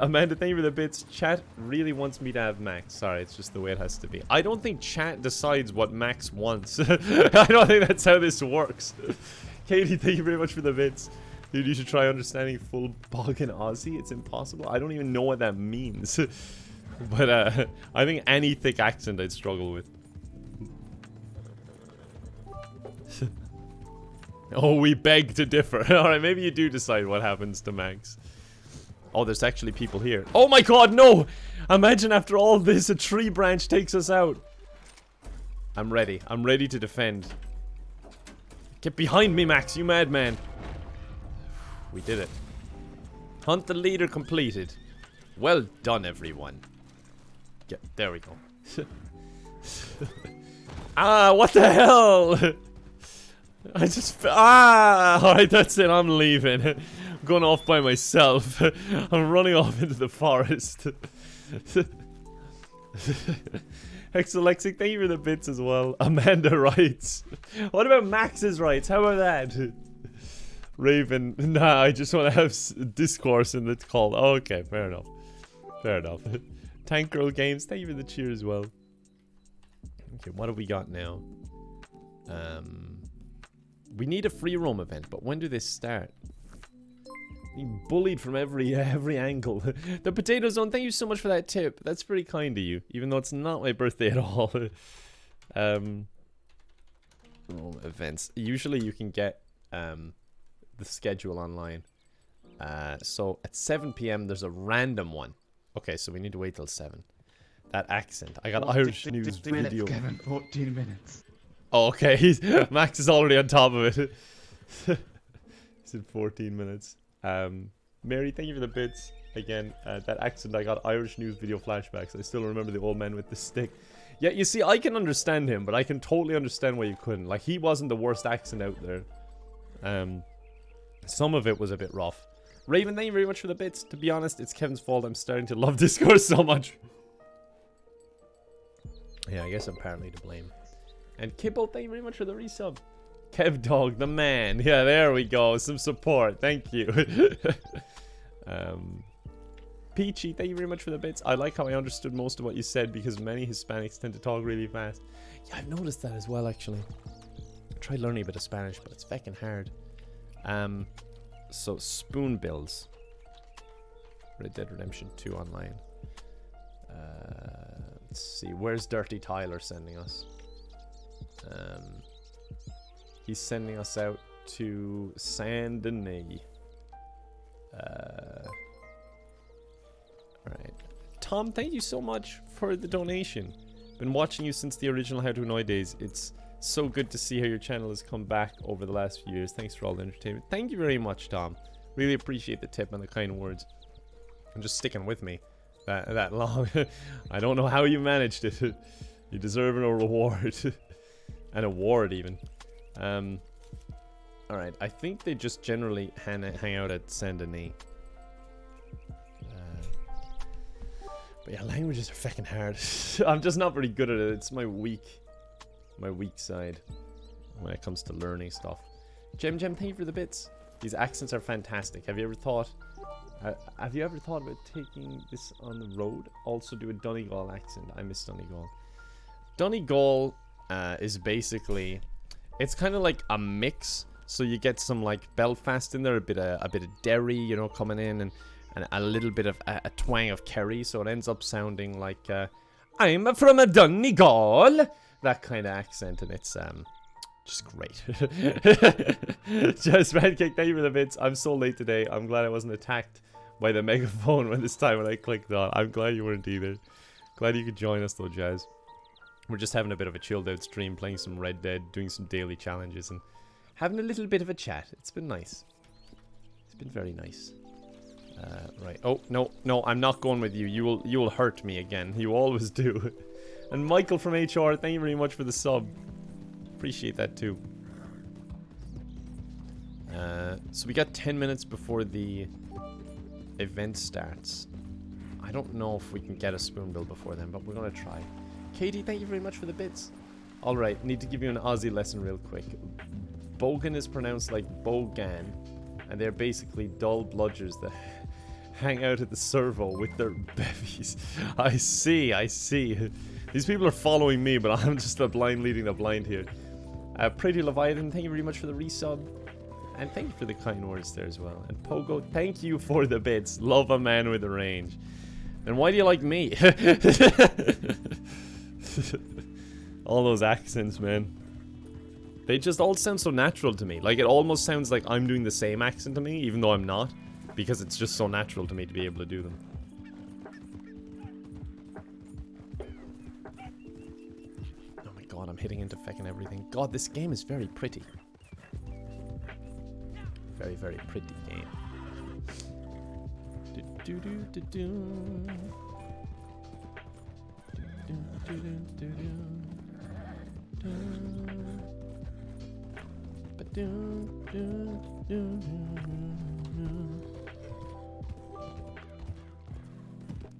Amanda, thank you for the bits. Chat really wants me to have Max. Sorry, it's just the way it has to be. I don't think chat decides what Max wants. I don't think that's how this works. Katie, thank you very much for the bits. Dude, you should try understanding full Boggin Aussie. It's impossible. I don't even know what that means. But I think any thick accent I'd struggle with. Oh, we beg to differ. Alright, maybe you do decide what happens to Max. Oh, there's actually people here. Oh my god, no! Imagine after all this, a tree branch takes us out. I'm ready. I'm ready to defend. Get behind me, Max, you madman. We did it. Hunt the leader completed. Well done, everyone. There we go. Ah, what the hell? I just... Alright, that's it. I'm leaving. I'm going off by myself. I'm running off into the forest. Exalexic, thank you for the bits as well. Amanda writes. What about Max's rights? How about that? Raven, nah, I just want to have discourse in the call. Okay, fair enough. Fair enough. Tank Girl Games, thank you for the cheer as well. Okay, what have we got now? We need a free roam event, but when do they start? Being bullied from every angle. The Potato Zone, thank you so much for that tip. That's pretty kind of you, even though it's not my birthday at all. Roam events. Usually you can get the schedule online. So at 7 PM there's a random one. Okay, so we need to wait till 7. That accent. I got Irish news video. Kevin, 14 minutes. Oh, okay. Max is already on top of it. He's in 14 minutes. Mary, thank you for the bits. Again, that accent, I got Irish news video flashbacks. I still remember the old man with the stick. Yeah, you see, I can understand him, but I can totally understand why you couldn't. Like, he wasn't the worst accent out there. Some of it was a bit rough. Raven, thank you very much for the bits. To be honest, it's Kevin's fault. I'm starting to love Discord so much. Yeah, I guess I'm partly to blame. And Kibble, thank you very much for the resub. Kev Dog, the man. Yeah, there we go. Some support. Thank you. Peachy, thank you very much for the bits. I like how I understood most of what you said because many Hispanics tend to talk really fast. Yeah, I've noticed that as well, actually. I tried learning a bit of Spanish, but it's fucking hard. So, spoon builds. Red Dead Redemption 2 online. Let's see. Where's Dirty Tyler sending us? He's sending us out to Saint Denis. Alright. Tom, thank you so much for the donation. Been watching you since the original How to Annoy days. It's so good to see how your channel has come back over the last few years. Thanks for all the entertainment. Thank you very much, Tom. Really appreciate the tip and the kind words. And just sticking with me that long. I don't know how you managed it. You deserve a reward. An award, even. Alright, I think they just generally hang out at Saint Denis. But yeah, languages are fucking hard. I'm just not very good at it. It's my weak side when it comes to learning stuff. Jem, thank you for the bits. These accents are fantastic. Have you ever thought about taking this on the road? Also do a Donegal accent. I miss Donegal. Donegal is basically, it's kind of like a mix. So you get some like Belfast in there, a bit of Derry, you know, coming in, and a little bit of a twang of Kerry. So it ends up sounding like I'm from a Donegal. That kind of accent, and it's just great. Just Redcake, thank you for the bits. I'm so late today. I'm glad I wasn't attacked by the megaphone when I clicked on. I'm glad you weren't either. Glad you could join us though, Jazz. We're just having a bit of a chilled out stream, playing some Red Dead, doing some daily challenges, and having a little bit of a chat. It's been nice. It's been very nice. Right. Oh, no, I'm not going with you. You will hurt me again. You always do. And Michael from HR, thank you very much for the sub. Appreciate that too. So we got 10 minutes before the event starts. I don't know if we can get a spoon build before then, but we're gonna try. Katie, thank you very much for the bits. Alright, need to give you an Aussie lesson real quick. Bogan is pronounced like Bogan, and they're basically dull bludgers that hang out at the servo with their bevies. I see. These people are following me, but I'm just the blind leading the blind here. Pretty Leviathan, thank you very much for the resub. And thank you for the kind words there as well. And Pogo, thank you for the bits. Love a man with a range. And why do you like me? All those accents, man. They just all sound so natural to me. Like, it almost sounds like I'm doing the same accent to me, even though I'm not. Because it's just so natural to me to be able to do them. Oh my god, I'm hitting into fucking everything. God, this game is very pretty. Very, very pretty game.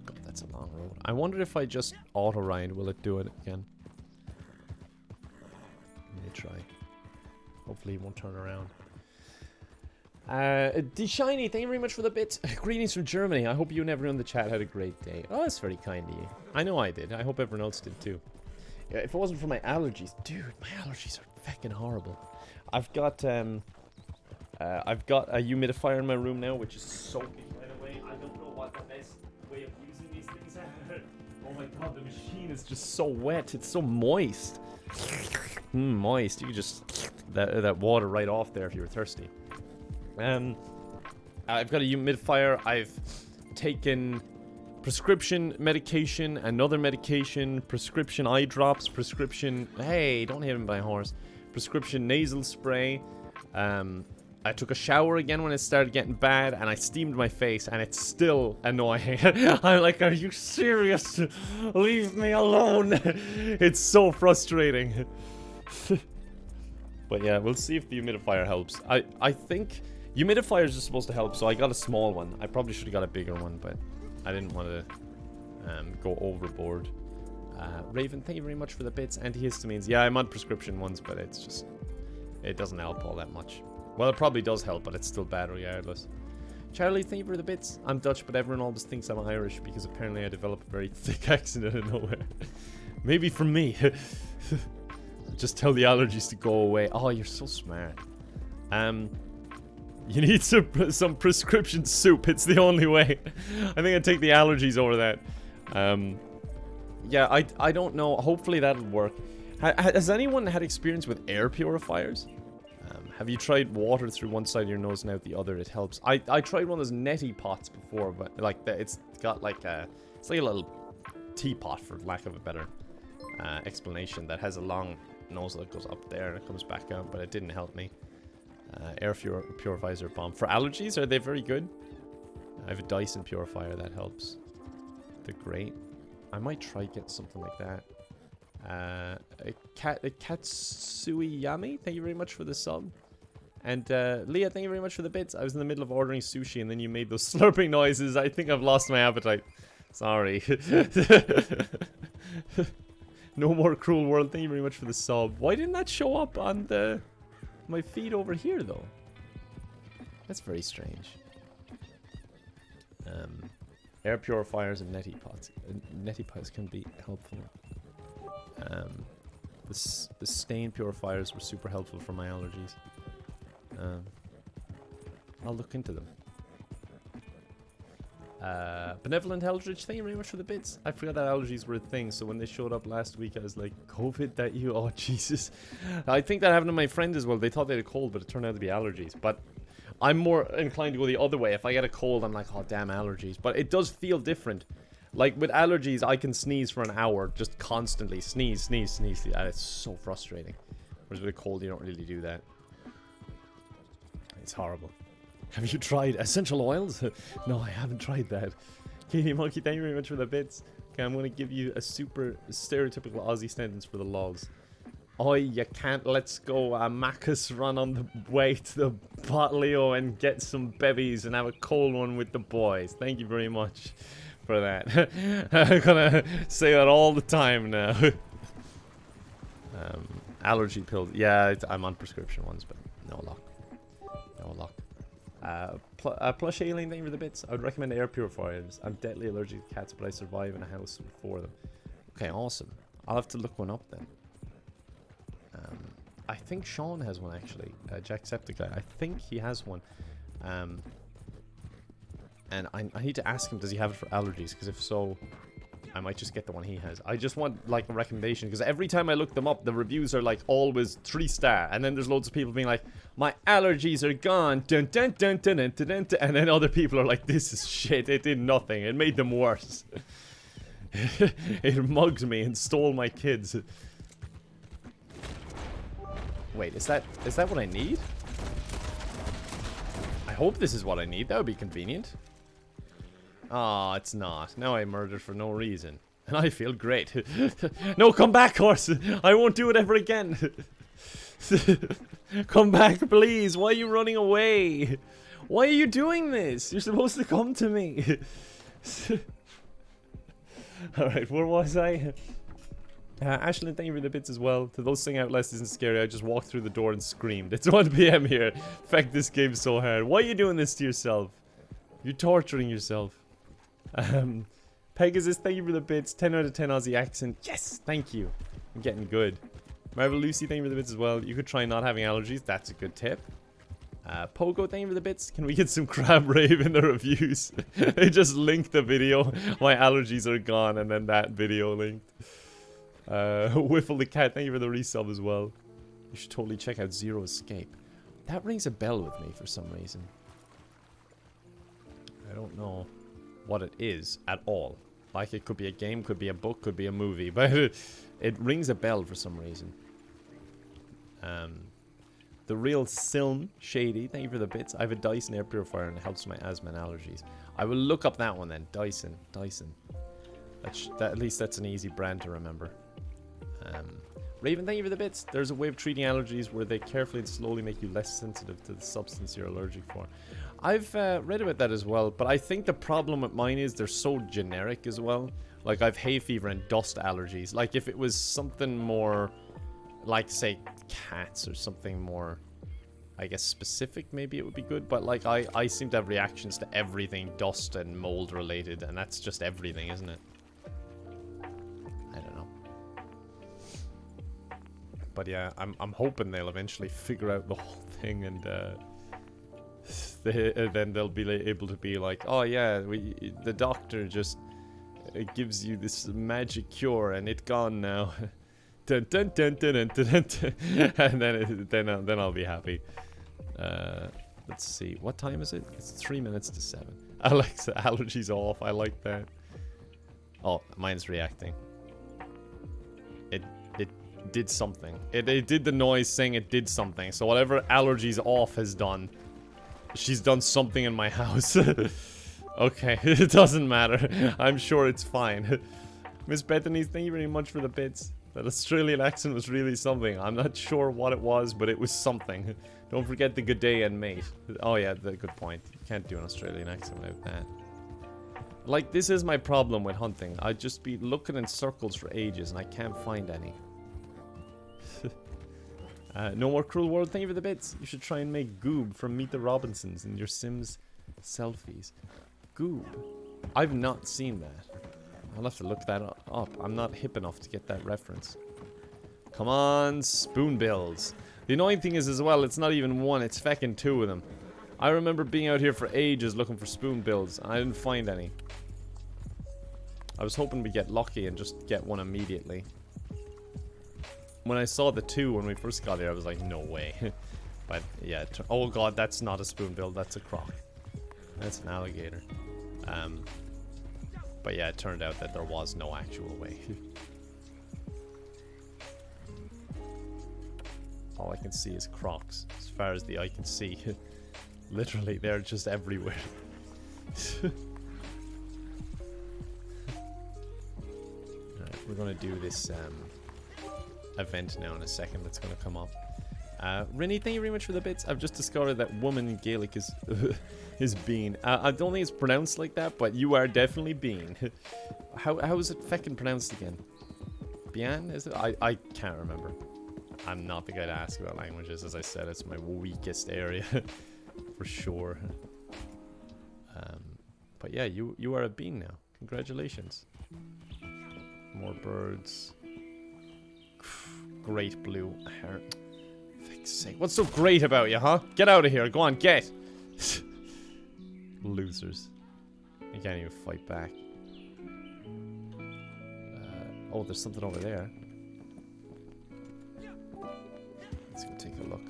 God, that's a long road. I wonder if I just auto ride, will it do it again? Let me try. Hopefully it won't turn around. D-Shiny, thank you very much for the bits. Greetings from Germany. I hope you and everyone in the chat had a great day. Oh, that's very kind of you. I know I did. I hope everyone else did too. Yeah, if it wasn't for my allergies, dude, my allergies are fucking horrible. I've got a humidifier in my room now, which is soaking right away. I don't know what the best way of using these things are. Oh my god, the machine is just so wet. It's so moist. Moist. You could just that water right off there if you were thirsty. I've got a humidifier. I've taken prescription medication, another medication, prescription eye drops, prescription... Hey, don't hit him by a horse. Prescription nasal spray. I took a shower again when it started getting bad, and I steamed my face, and it's still annoying. I'm like, are you serious? Leave me alone. It's so frustrating. But yeah, we'll see if the humidifier helps. I think humidifiers are supposed to help, so I got a small one. I probably should have got a bigger one, but I didn't want to go overboard. Raven, thank you very much for the bits. Antihistamines. Yeah, I'm on prescription ones, but it's just... It doesn't help all that much. Well, it probably does help, but it's still bad regardless. Charlie, thank you for the bits. I'm Dutch, but everyone always thinks I'm Irish because apparently I develop a very thick accent out of nowhere. Maybe from me. Just tell the allergies to go away. Oh, you're so smart. You need some prescription soup. It's the only way. I think I'd take the allergies over that. Yeah, I don't know. Hopefully that'll work. Has anyone had experience with air purifiers? Have you tried water through one side of your nose and out the other? It helps. I tried one of those neti pots before, but like it's got like a... It's like a little teapot, for lack of a better explanation, that has a long nozzle that goes up there and it comes back out, but it didn't help me. Air purifiers are bomb. For allergies, are they very good? I have a Dyson purifier that helps. They're great. I might try get something like that. Katsui Yami, thank you very much for the sub. And Leah, thank you very much for the bits. I was in the middle of ordering sushi and then you made those slurping noises. I think I've lost my appetite. Sorry. No more cruel world. Thank you very much for the sub. Why didn't that show up on my feed over here though? That's very strange. Air purifiers and neti pots. Neti pots can be helpful. The stain purifiers were super helpful for my allergies. I'll look into them. Benevolent Eldridge, thank you very much for the bits. I forgot that allergies were a thing, so when they showed up last week, I was like, COVID, that you? Oh, Jesus. I think that happened to my friend as well. They thought they had a cold, but it turned out to be allergies. But I'm more inclined to go the other way. If I get a cold, I'm like, oh, damn allergies. But it does feel different. Like, with allergies, I can sneeze for an hour, just constantly. Sneeze, sneeze, sneeze. And it's so frustrating. Whereas with a cold, you don't really do that. It's horrible. Have you tried essential oils? No, I haven't tried that. Katie Monkey, thank you very much for the bits. Okay, I'm going to give you a super stereotypical Aussie sentence for the logs. Oi, you can't let's go Marcus run on the way to the Botleo and get some bevies and have a cold one with the boys. Thank you very much for that. I'm gonna say that all the time now. Allergy pills. Yeah, I'm on prescription ones, but no luck. No luck. Plush alien, thank you for the bits. I would recommend air purifiers. I'm deadly allergic to cats, but I survive in a house with 4 of them. Okay, awesome. I'll have to look one up then. I think Sean has one actually. Jacksepticeye. I think he has one. And I need to ask him, does he have it for allergies? Because if so, I might just get the one he has. I just want like a recommendation, because every time I look them up, the reviews are like always 3-star, and then there's loads of people being like, my allergies are gone, dun, dun, dun, dun, dun, dun, dun, dun. And then other people are like, this is shit, it did nothing, it made them worse. It mugged me and stole my kids. Wait, is that what I need? I hope this is what I need. That would be convenient. Ah, it's not. Now I murdered for no reason. And I feel great. No, come back, horse! I won't do it ever again. Come back, please. Why are you running away? Why are you doing this? You're supposed to come to me. Alright, where was I? Ashlyn, thank you for the bits as well. To those sing out less isn't scary, I just walked through the door and screamed. It's 1 PM here. In fact, this game's so hard. Why are you doing this to yourself? You're torturing yourself. Pegasus, thank you for the bits. 10 out of 10 Aussie accent. Yes, thank you. I'm getting good. Marvel Lucy, thank you for the bits as well. You could try not having allergies. That's a good tip. Pogo, thank you for the bits. Can we get some crab rave in the reviews? They just linked the video. My allergies are gone, and then that video linked. Whiffle the cat, thank you for the resub as well. You should totally check out Zero Escape. That rings a bell with me for some reason. I don't know what it is at all. Like, it could be a game, could be a book, could be a movie, but it rings a bell for some reason. The Real Silm Shady, thank you for the bits. I have a Dyson air purifier and it helps my asthma and allergies. I will look up that one then. Dyson. At least that's an easy brand to remember. Raven, thank you for the bits. There's a way of treating allergies where they carefully and slowly make you less sensitive to the substance you're allergic for. I've read about that as well, but I think the problem with mine is they're so generic as well. Like, I've hay fever and dust allergies. Like, if it was something more, like, say, cats or something more, I guess, specific, maybe it would be good. But, like, I seem to have reactions to everything dust and mold related, and that's just everything, isn't it? I don't know. But yeah, I'm hoping they'll eventually figure out the whole thing, and then they'll be able to be like, oh yeah, the doctor just gives you this magic cure, and it's gone now. Dun, dun, dun, dun, dun, dun, dun, dun. And then I'll be happy. Let's see, what time is it? It's 3 minutes to 7. Alexa, allergies off. I like that. Oh, mine's reacting. It did something. It did the noise saying it did something. So whatever allergies off has done, she's done something in my house. Okay, it doesn't matter. I'm sure it's fine. Miss Bethany, thank you very much for the bits. That Australian accent was really something. I'm not sure what it was, but it was something. Don't forget the good day and mate. Oh yeah, good point. You can't do an Australian accent without that. Like, this is my problem with hunting. I'd just be looking in circles for ages and I can't find any. No more Cruel World, thank you for the bits. You should try and make Goob from Meet the Robinsons in your Sims selfies. Goob? I've not seen that. I'll have to look that up. I'm not hip enough to get that reference. Come on, spoonbills. The annoying thing is as well, it's not even one, it's feckin' 2 of them. I remember being out here for ages looking for spoonbills, and I didn't find any. I was hoping we'd get lucky and just get one immediately. When I saw the 2 when we first got here, I was like, no way. But yeah, oh god, that's not a spoonbill, that's a croc. That's an alligator. But yeah, it turned out that there was no actual way. All I can see is crocs, as far as the eye can see. Literally, they're just everywhere. Alright, we're gonna do this event now in a second that's gonna come up. Rinny, thank you very much for the bits. I've just discovered that woman in Gaelic is is bean. I don't think it's pronounced like that, but you are definitely bean. How is it feckin' pronounced again? Bian? Is it? I can't remember. I'm not the guy to ask about languages. As I said, it's my weakest area. For sure. But yeah, you are a bean now. Congratulations. More birds. Great blue. fuck's sake. What's so great about you, huh? Get out of here. Go on, get. Losers. I can't even fight back. Oh, there's something over there. Let's go take a look.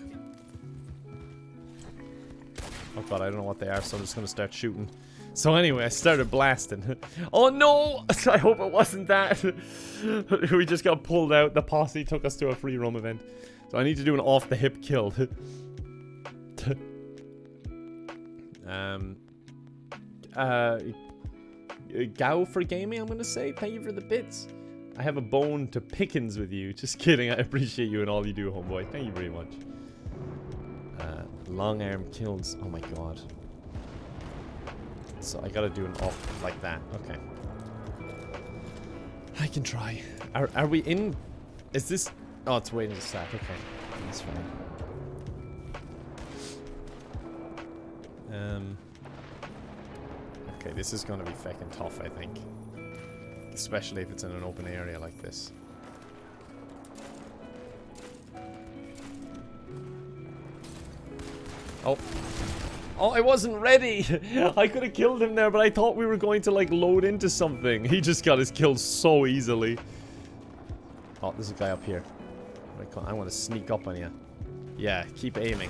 Oh god, I don't know what they are, so I'm just gonna start shooting. So anyway, I started blasting. Oh no! I hope it wasn't that. We just got pulled out. The posse took us to a free roam event. So I need to do an off-the-hip kill. Gao for gaming, I'm gonna say. Thank you for the bits. I have a bone to pickings with you. Just kidding. I appreciate you and all you do, homeboy. Thank you very much. Long arm kills. Oh my god. So I gotta do an off like that. Okay. I can try. Are we in? Is this? Oh, it's waiting to stack. Okay, that's fine. Okay, this is gonna be fucking tough, I think. Especially if it's in an open area like this. Oh. Oh, I wasn't ready! I could have killed him there, but I thought we were going to, like, load into something. He just got his kill so easily. Oh, there's a guy up here. I want to sneak up on you. Yeah, keep aiming.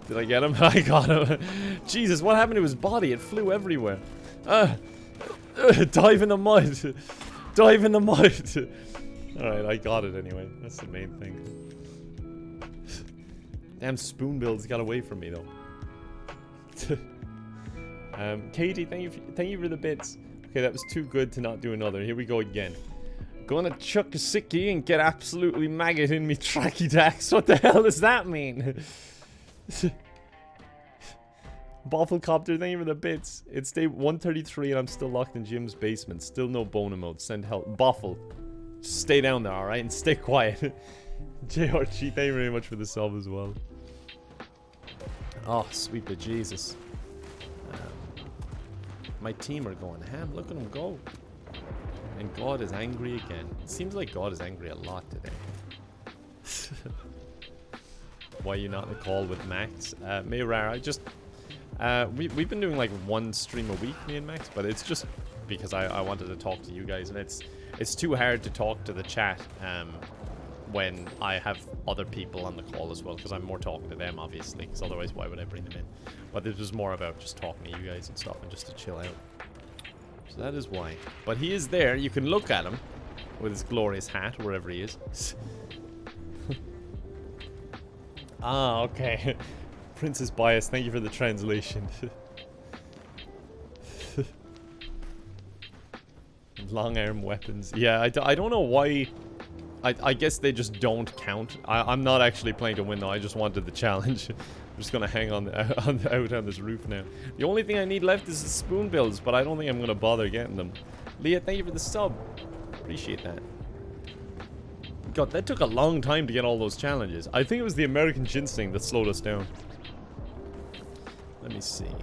Did I get him? I got him. Jesus, what happened to his body? It flew everywhere. Dive in the mud. Dive in the mud. Alright, I got it anyway. That's the main thing. Damn spoon builds got away from me though. Katie, thank you for the bits. Okay, that was too good to not do another. Here we go again. Gonna chuck a sickie and get absolutely maggot in me tracky dax. What the hell does that mean? Bofflecopter, thank you for the bits. It's day 133 and I'm still locked in Jim's basement. Still no bone emote. Send help. Boffle. Just stay down there, alright? And stay quiet. JRG, thank you very much for the sub as well. Oh, sweet bejesus. My team are going ham. Look at them go. And God is angry again. It seems like God is angry a lot today. Why are you not in the call with Max? Mayrar, I just... we've been doing like one stream a week, me and Max, but it's just because I wanted to talk to you guys, and it's too hard to talk to the chat when I have other people on the call as well, because I'm more talking to them, obviously, because otherwise why would I bring them in? But this was more about just talking to you guys and stuff, and just to chill out. So that is why. But he is there. You can look at him with his glorious hat, wherever he is. Ah, okay. Princess Bias, thank you for the translation. Long arm weapons. Yeah, I don't know why. I guess they just don't count. I'm not actually playing to win though. I just wanted the challenge. I'm just gonna hang on out on this roof now. The only thing I need left is the spoon builds, but I don't think I'm gonna bother getting them. Leah, thank you for the sub. Appreciate that. God, that took a long time to get all those challenges. I think it was the American ginseng that slowed us down. Let me see.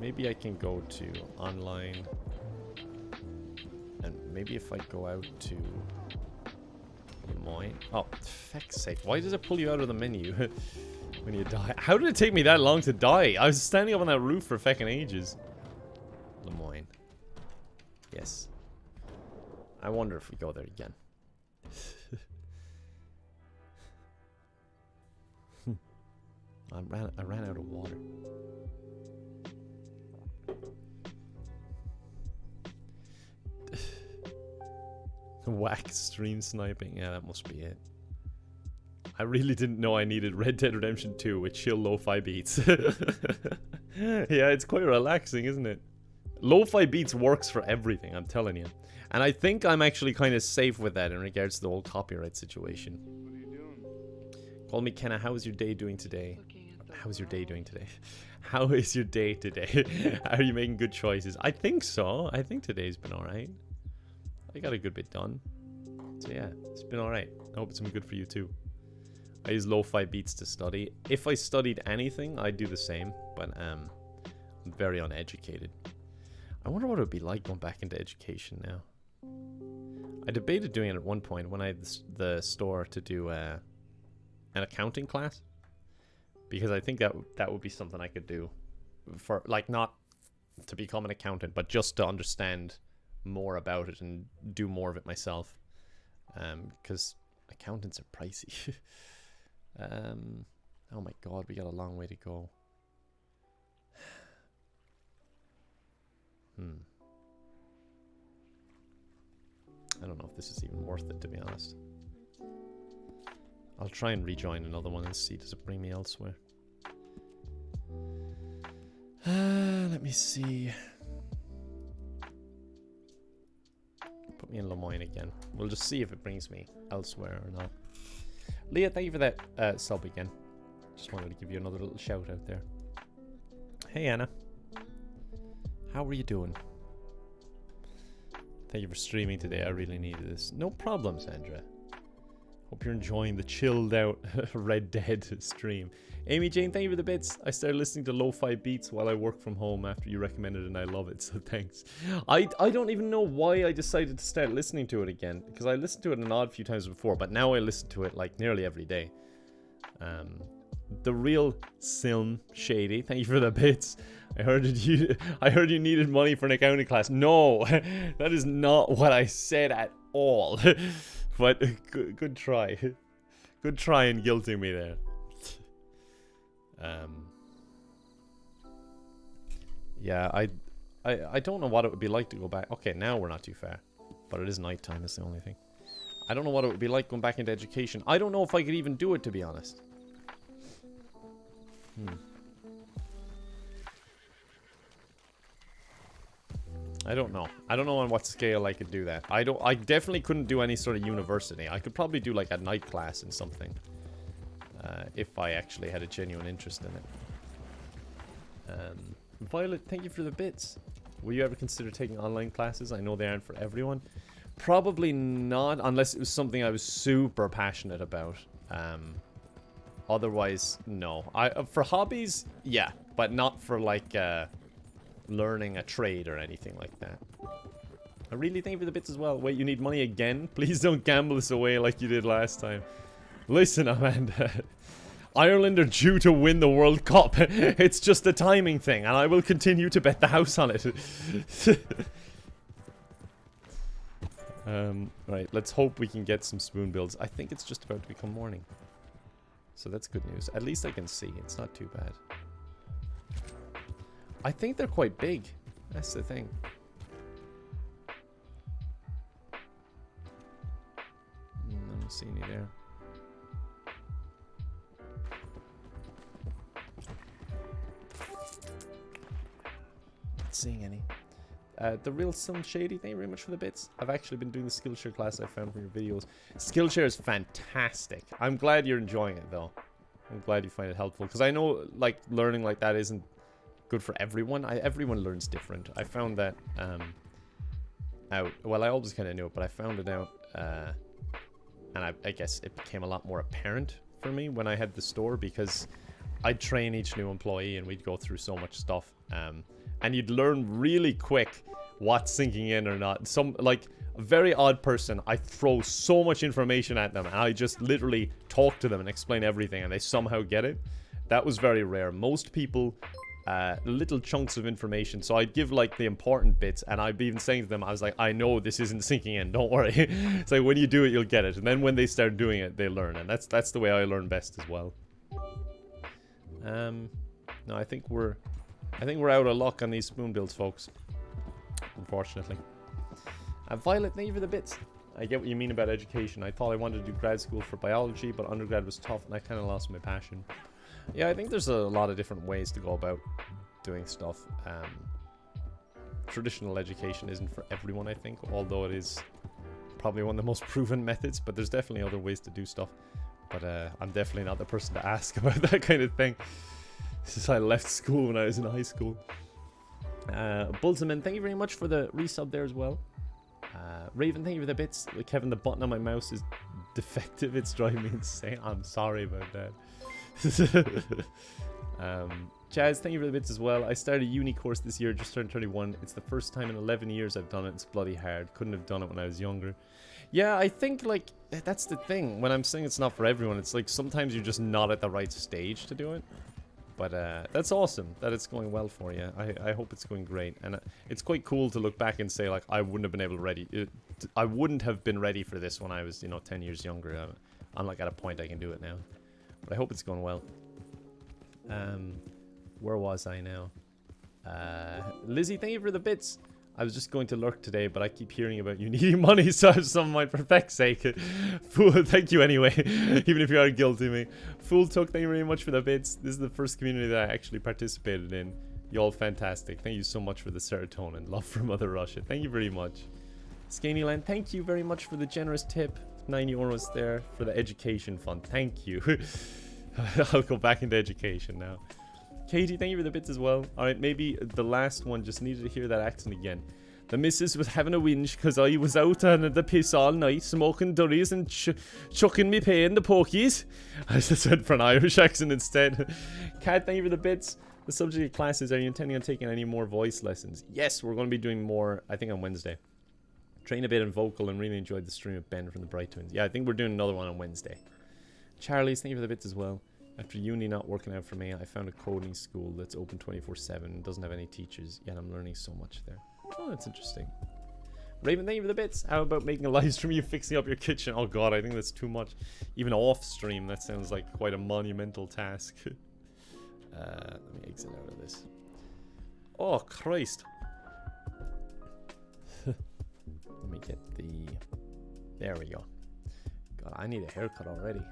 Maybe I can go to online. And maybe if I go out to Lemoyne. Oh, feck's sake. Why does it pull you out of the menu when you die? How did it take me that long to die? I was standing up on that roof for feckin' ages. Lemoyne. Yes. I wonder if we go there again. I ran out of water. Whack stream sniping. Yeah, that must be it. I really didn't know I needed Red Dead Redemption 2 with chill lo-fi beats. Yeah, it's quite relaxing, isn't it? Lo-fi beats works for everything, I'm telling you. And I think I'm actually kind of safe with that in regards to the whole copyright situation. What are you doing? Call me Kenna, how is your day doing today? How's your day doing today? How is your day today? Are you making good choices? I think so. I think today's been alright. I got a good bit done. So yeah, it's been alright. I hope it's been good for you too. I use lo-fi beats to study. If I studied anything, I'd do the same. But I'm very uneducated. I wonder what it would be like going back into education now. I debated doing it at one point when I had the store to do an accounting class, because I think that would be something I could do for, like, not to become an accountant, but just to understand more about it and do more of it myself. Because accountants are pricey. Oh my god, we got a long way to go. I don't know if this is even worth it, to be honest. I'll try and rejoin another one and see, does it bring me elsewhere? Let me see. Put me in Lemoyne again. We'll just see if it brings me elsewhere or not. Leah, thank you for that sub again. Just wanted to give you another little shout out there. Hey Anna. How are you doing? Thank you for streaming today. I really needed this. No problem, Sandra. Hope you're enjoying the chilled out Red Dead stream. Amy Jane, thank you for the bits. I started listening to lo-fi beats while I work from home after you recommended it, and I love it, so thanks. I don't even know why I decided to start listening to it again, because I listened to it an odd few times before, but now I listen to it like nearly every day. The real Silm Shady, thank you for the bits. I heard you needed money for an accounting class. No, that is not what I said at all. But good try. Good try in guilting me there. Yeah, I don't know what it would be like to go back. Okay, now we're not too far, but it is nighttime. Is the only thing. I don't know what it would be like going back into education. I don't know if I could even do it, to be honest. I don't know. I don't know on what scale I could do that. I definitely couldn't do any sort of university. I could probably do like a night class in something. If I actually had a genuine interest in it. Violet, thank you for the bits. Will you ever consider taking online classes? I know they aren't for everyone. Probably not, unless it was something I was super passionate about. Otherwise, no. For hobbies, yeah, but not for like learning a trade or anything like that. I really thank you for the bits as well. Wait, you need money again? Please don't gamble this away like you did last time. Listen, Amanda. Ireland are due to win the World Cup. It's just a timing thing, and I will continue to bet the house on it. Right, let's hope we can get some spoon builds. I think it's just about to become morning. So that's good news. At least I can see. It's not too bad. I think they're quite big. That's the thing. I don't see any there. Not seeing any. The real Sun Shady, thank you very much for the bits. I've actually been doing the Skillshare class I found from your videos. Skillshare is fantastic. I'm glad you're enjoying it, though. I'm glad you find it helpful. Because I know, like, learning like that isn't good for everyone. Everyone learns different. I found that out. Well, I always kind of knew it, but I found it out. And I guess it became a lot more apparent for me when I had the store, because I'd train each new employee and we'd go through so much stuff. And you'd learn really quick what's sinking in or not. Some, like, a very odd person, I throw so much information at them and I just literally talk to them and explain everything and they somehow get it. That was very rare. Most people, little chunks of information. So I'd give, like, the important bits, and I'd be even saying to them, I was like, I know this isn't sinking in, don't worry. It's like, when you do it, you'll get it. And then when they start doing it, they learn. And that's the way I learn best as well. No, I think we're out of luck on these spoon builds, folks. Unfortunately. Violet, thank you for the bits. I get what you mean about education. I thought I wanted to do grad school for biology, but undergrad was tough and I kind of lost my passion. Yeah, I think there's a lot of different ways to go about doing stuff. Traditional education isn't for everyone, I think, although it is probably one of the most proven methods, but there's definitely other ways to do stuff. But I'm definitely not the person to ask about that kind of thing. Since I left school when I was in high school. Bulzaman, thank you very much for the resub there as well. Raven, thank you for the bits. Kevin, the button on my mouse is defective. It's driving me insane. I'm sorry about that. Jazz, thank you for the bits as well. I started a uni course this year, just turned 31. It's the first time in 11 years I've done it. It's bloody hard. Couldn't have done it when I was younger. Yeah, I think, like, that's the thing. When I'm saying it's not for everyone, it's like sometimes you're just not at the right stage to do it. But that's awesome that it's going well for you. I hope it's going great. And it's quite cool to look back and say, like, I wouldn't have been able to I wouldn't have been ready for this when I was, 10 years younger. I'm like at a point I can do it now. But I hope it's going well. Where was I now? Lizzie, thank you for the bits. I was just going to lurk today, but I keep hearing about you needing money, so I have some of mine for feck's sake. Fool, thank you anyway, even if you are guilty of me. Fool Tuck, thank you very much for the bits. This is the first community that I actually participated in. You all fantastic. Thank you so much for the serotonin. Love from Mother Russia. Thank you very much. Scannyland, thank you very much for the generous tip. 90 euros there for the education fund. Thank you. I'll go back into education now. Katie, thank you for the bits as well. Alright, maybe the last one, just needed to hear that accent again. The missus was having a whinge because I was out on the piss all night, smoking durries and chucking me pay in the pokies. I just went for an Irish accent instead. Kat, thank you for the bits. The subject of classes, are you intending on taking any more voice lessons? Yes, we're going to be doing more, I think on Wednesday. Train a bit in vocal and really enjoyed the stream of Ben from the Bright Twins. Yeah, I think we're doing another one on Wednesday. Charlie's, thank you for the bits as well. After uni not working out for me, I found a coding school that's open 24/7 and doesn't have any teachers, yet I'm learning so much there. Oh, that's interesting. Raven, thank you for the bits. How about making a live stream of you fixing up your kitchen? Oh god, I think that's too much. Even off stream, that sounds like quite a monumental task. Let me exit out of this. Oh, Christ. Let me get the... There we go. God, I need a haircut already.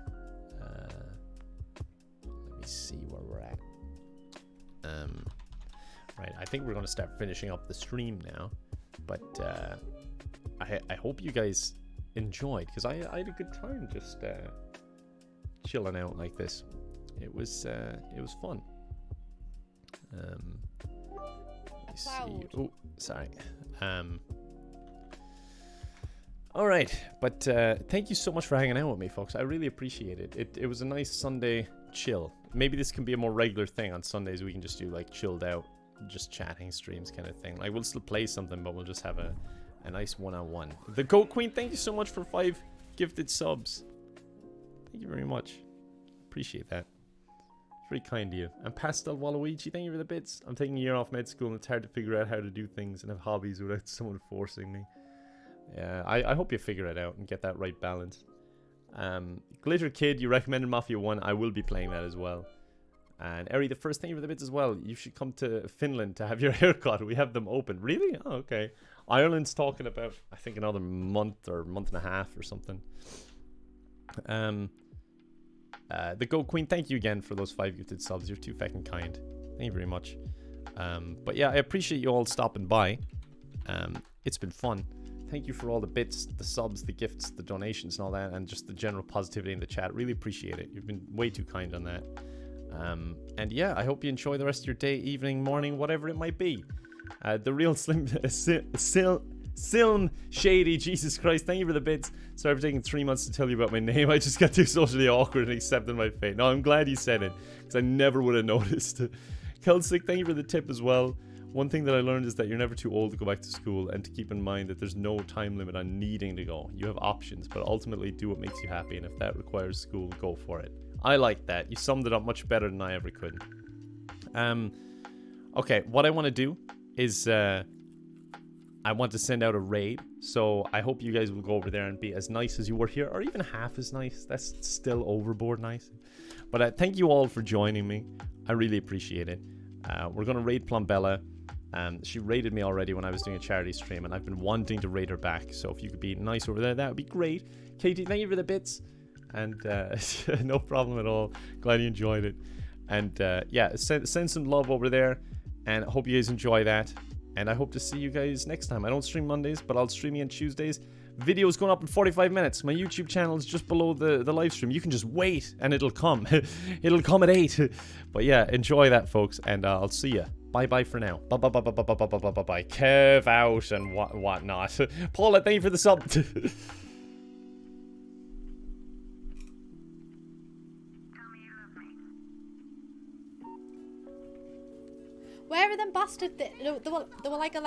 Let me see where we're at. Right, I think we're going to start finishing up the stream now. But I hope you guys enjoyed, because I had a good time just chilling out like this. It was fun. Let me see. Oh, sorry. Alright, but thank you so much for hanging out with me, folks. I really appreciate it. It was a nice Sunday chill. Maybe this can be a more regular thing on Sundays. We can just do like chilled out, just chatting streams kind of thing. Like we'll still play something, but we'll just have a nice one-on-one. The Goat Queen, thank you so much for 5 gifted subs. Thank you very much. Appreciate that. It's very kind of you. And Pastel Waluigi, thank you for the bits. I'm taking a year off med school and it's hard to figure out how to do things and have hobbies without someone forcing me. Yeah, I hope you figure it out and get that right balance. Glitter Kid, you recommended Mafia 1. I will be playing that as well. And Eri, the first thing for the bits as well. You should come to Finland to have your haircut. We have them open. Really? Oh, okay. Ireland's talking about, I think, another month or month and a half or something. The Goat Queen, thank you again for those 5 gifted subs. You're too fucking kind. Thank you very much. But yeah, I appreciate you all stopping by. It's been fun. Thank you for all the bits, the subs, the gifts, the donations and all that, and just the general positivity in the chat. Really appreciate it. You've been way too kind on that. And yeah, I hope you enjoy the rest of your day, evening, morning, whatever it might be. The real Silm Shady, Jesus Christ, thank you for the bits. Sorry for taking 3 months to tell you about my name. I just got too socially awkward and accepted my fate. No, I'm glad you said it, because I never would have noticed. Kelsick, thank you for the tip as well. One thing that I learned is that you're never too old to go back to school, and to keep in mind that there's no time limit on needing to go. You have options, but ultimately do what makes you happy, and if that requires school, go for it. I like that. You summed it up much better than I ever could. Okay, what I want to do is I want to send out a raid, so I hope you guys will go over there and be as nice as you were here, or even half as nice. That's still overboard nice. But thank you all for joining me. I really appreciate it. We're going to raid Plumbella. She raided me already when I was doing a charity stream, and I've been wanting to raid her back, so if you could be nice over there, that would be great. Katie, thank you for the bits. And no problem at all. Glad you enjoyed it. And yeah, send some love over there, and I hope you guys enjoy that. And I hope to see you guys next time. I don't stream Mondays, but I'll stream you on Tuesdays. Video's going up in 45 minutes. My YouTube channel is just below the live stream. You can just wait, and it'll come. It'll come at 8. But yeah, enjoy that, folks, and I'll see ya. Bye-bye for now. Bye-bye. Kev out and whatnot. Paula, thank you for the sub. Where are them bastard? They were like a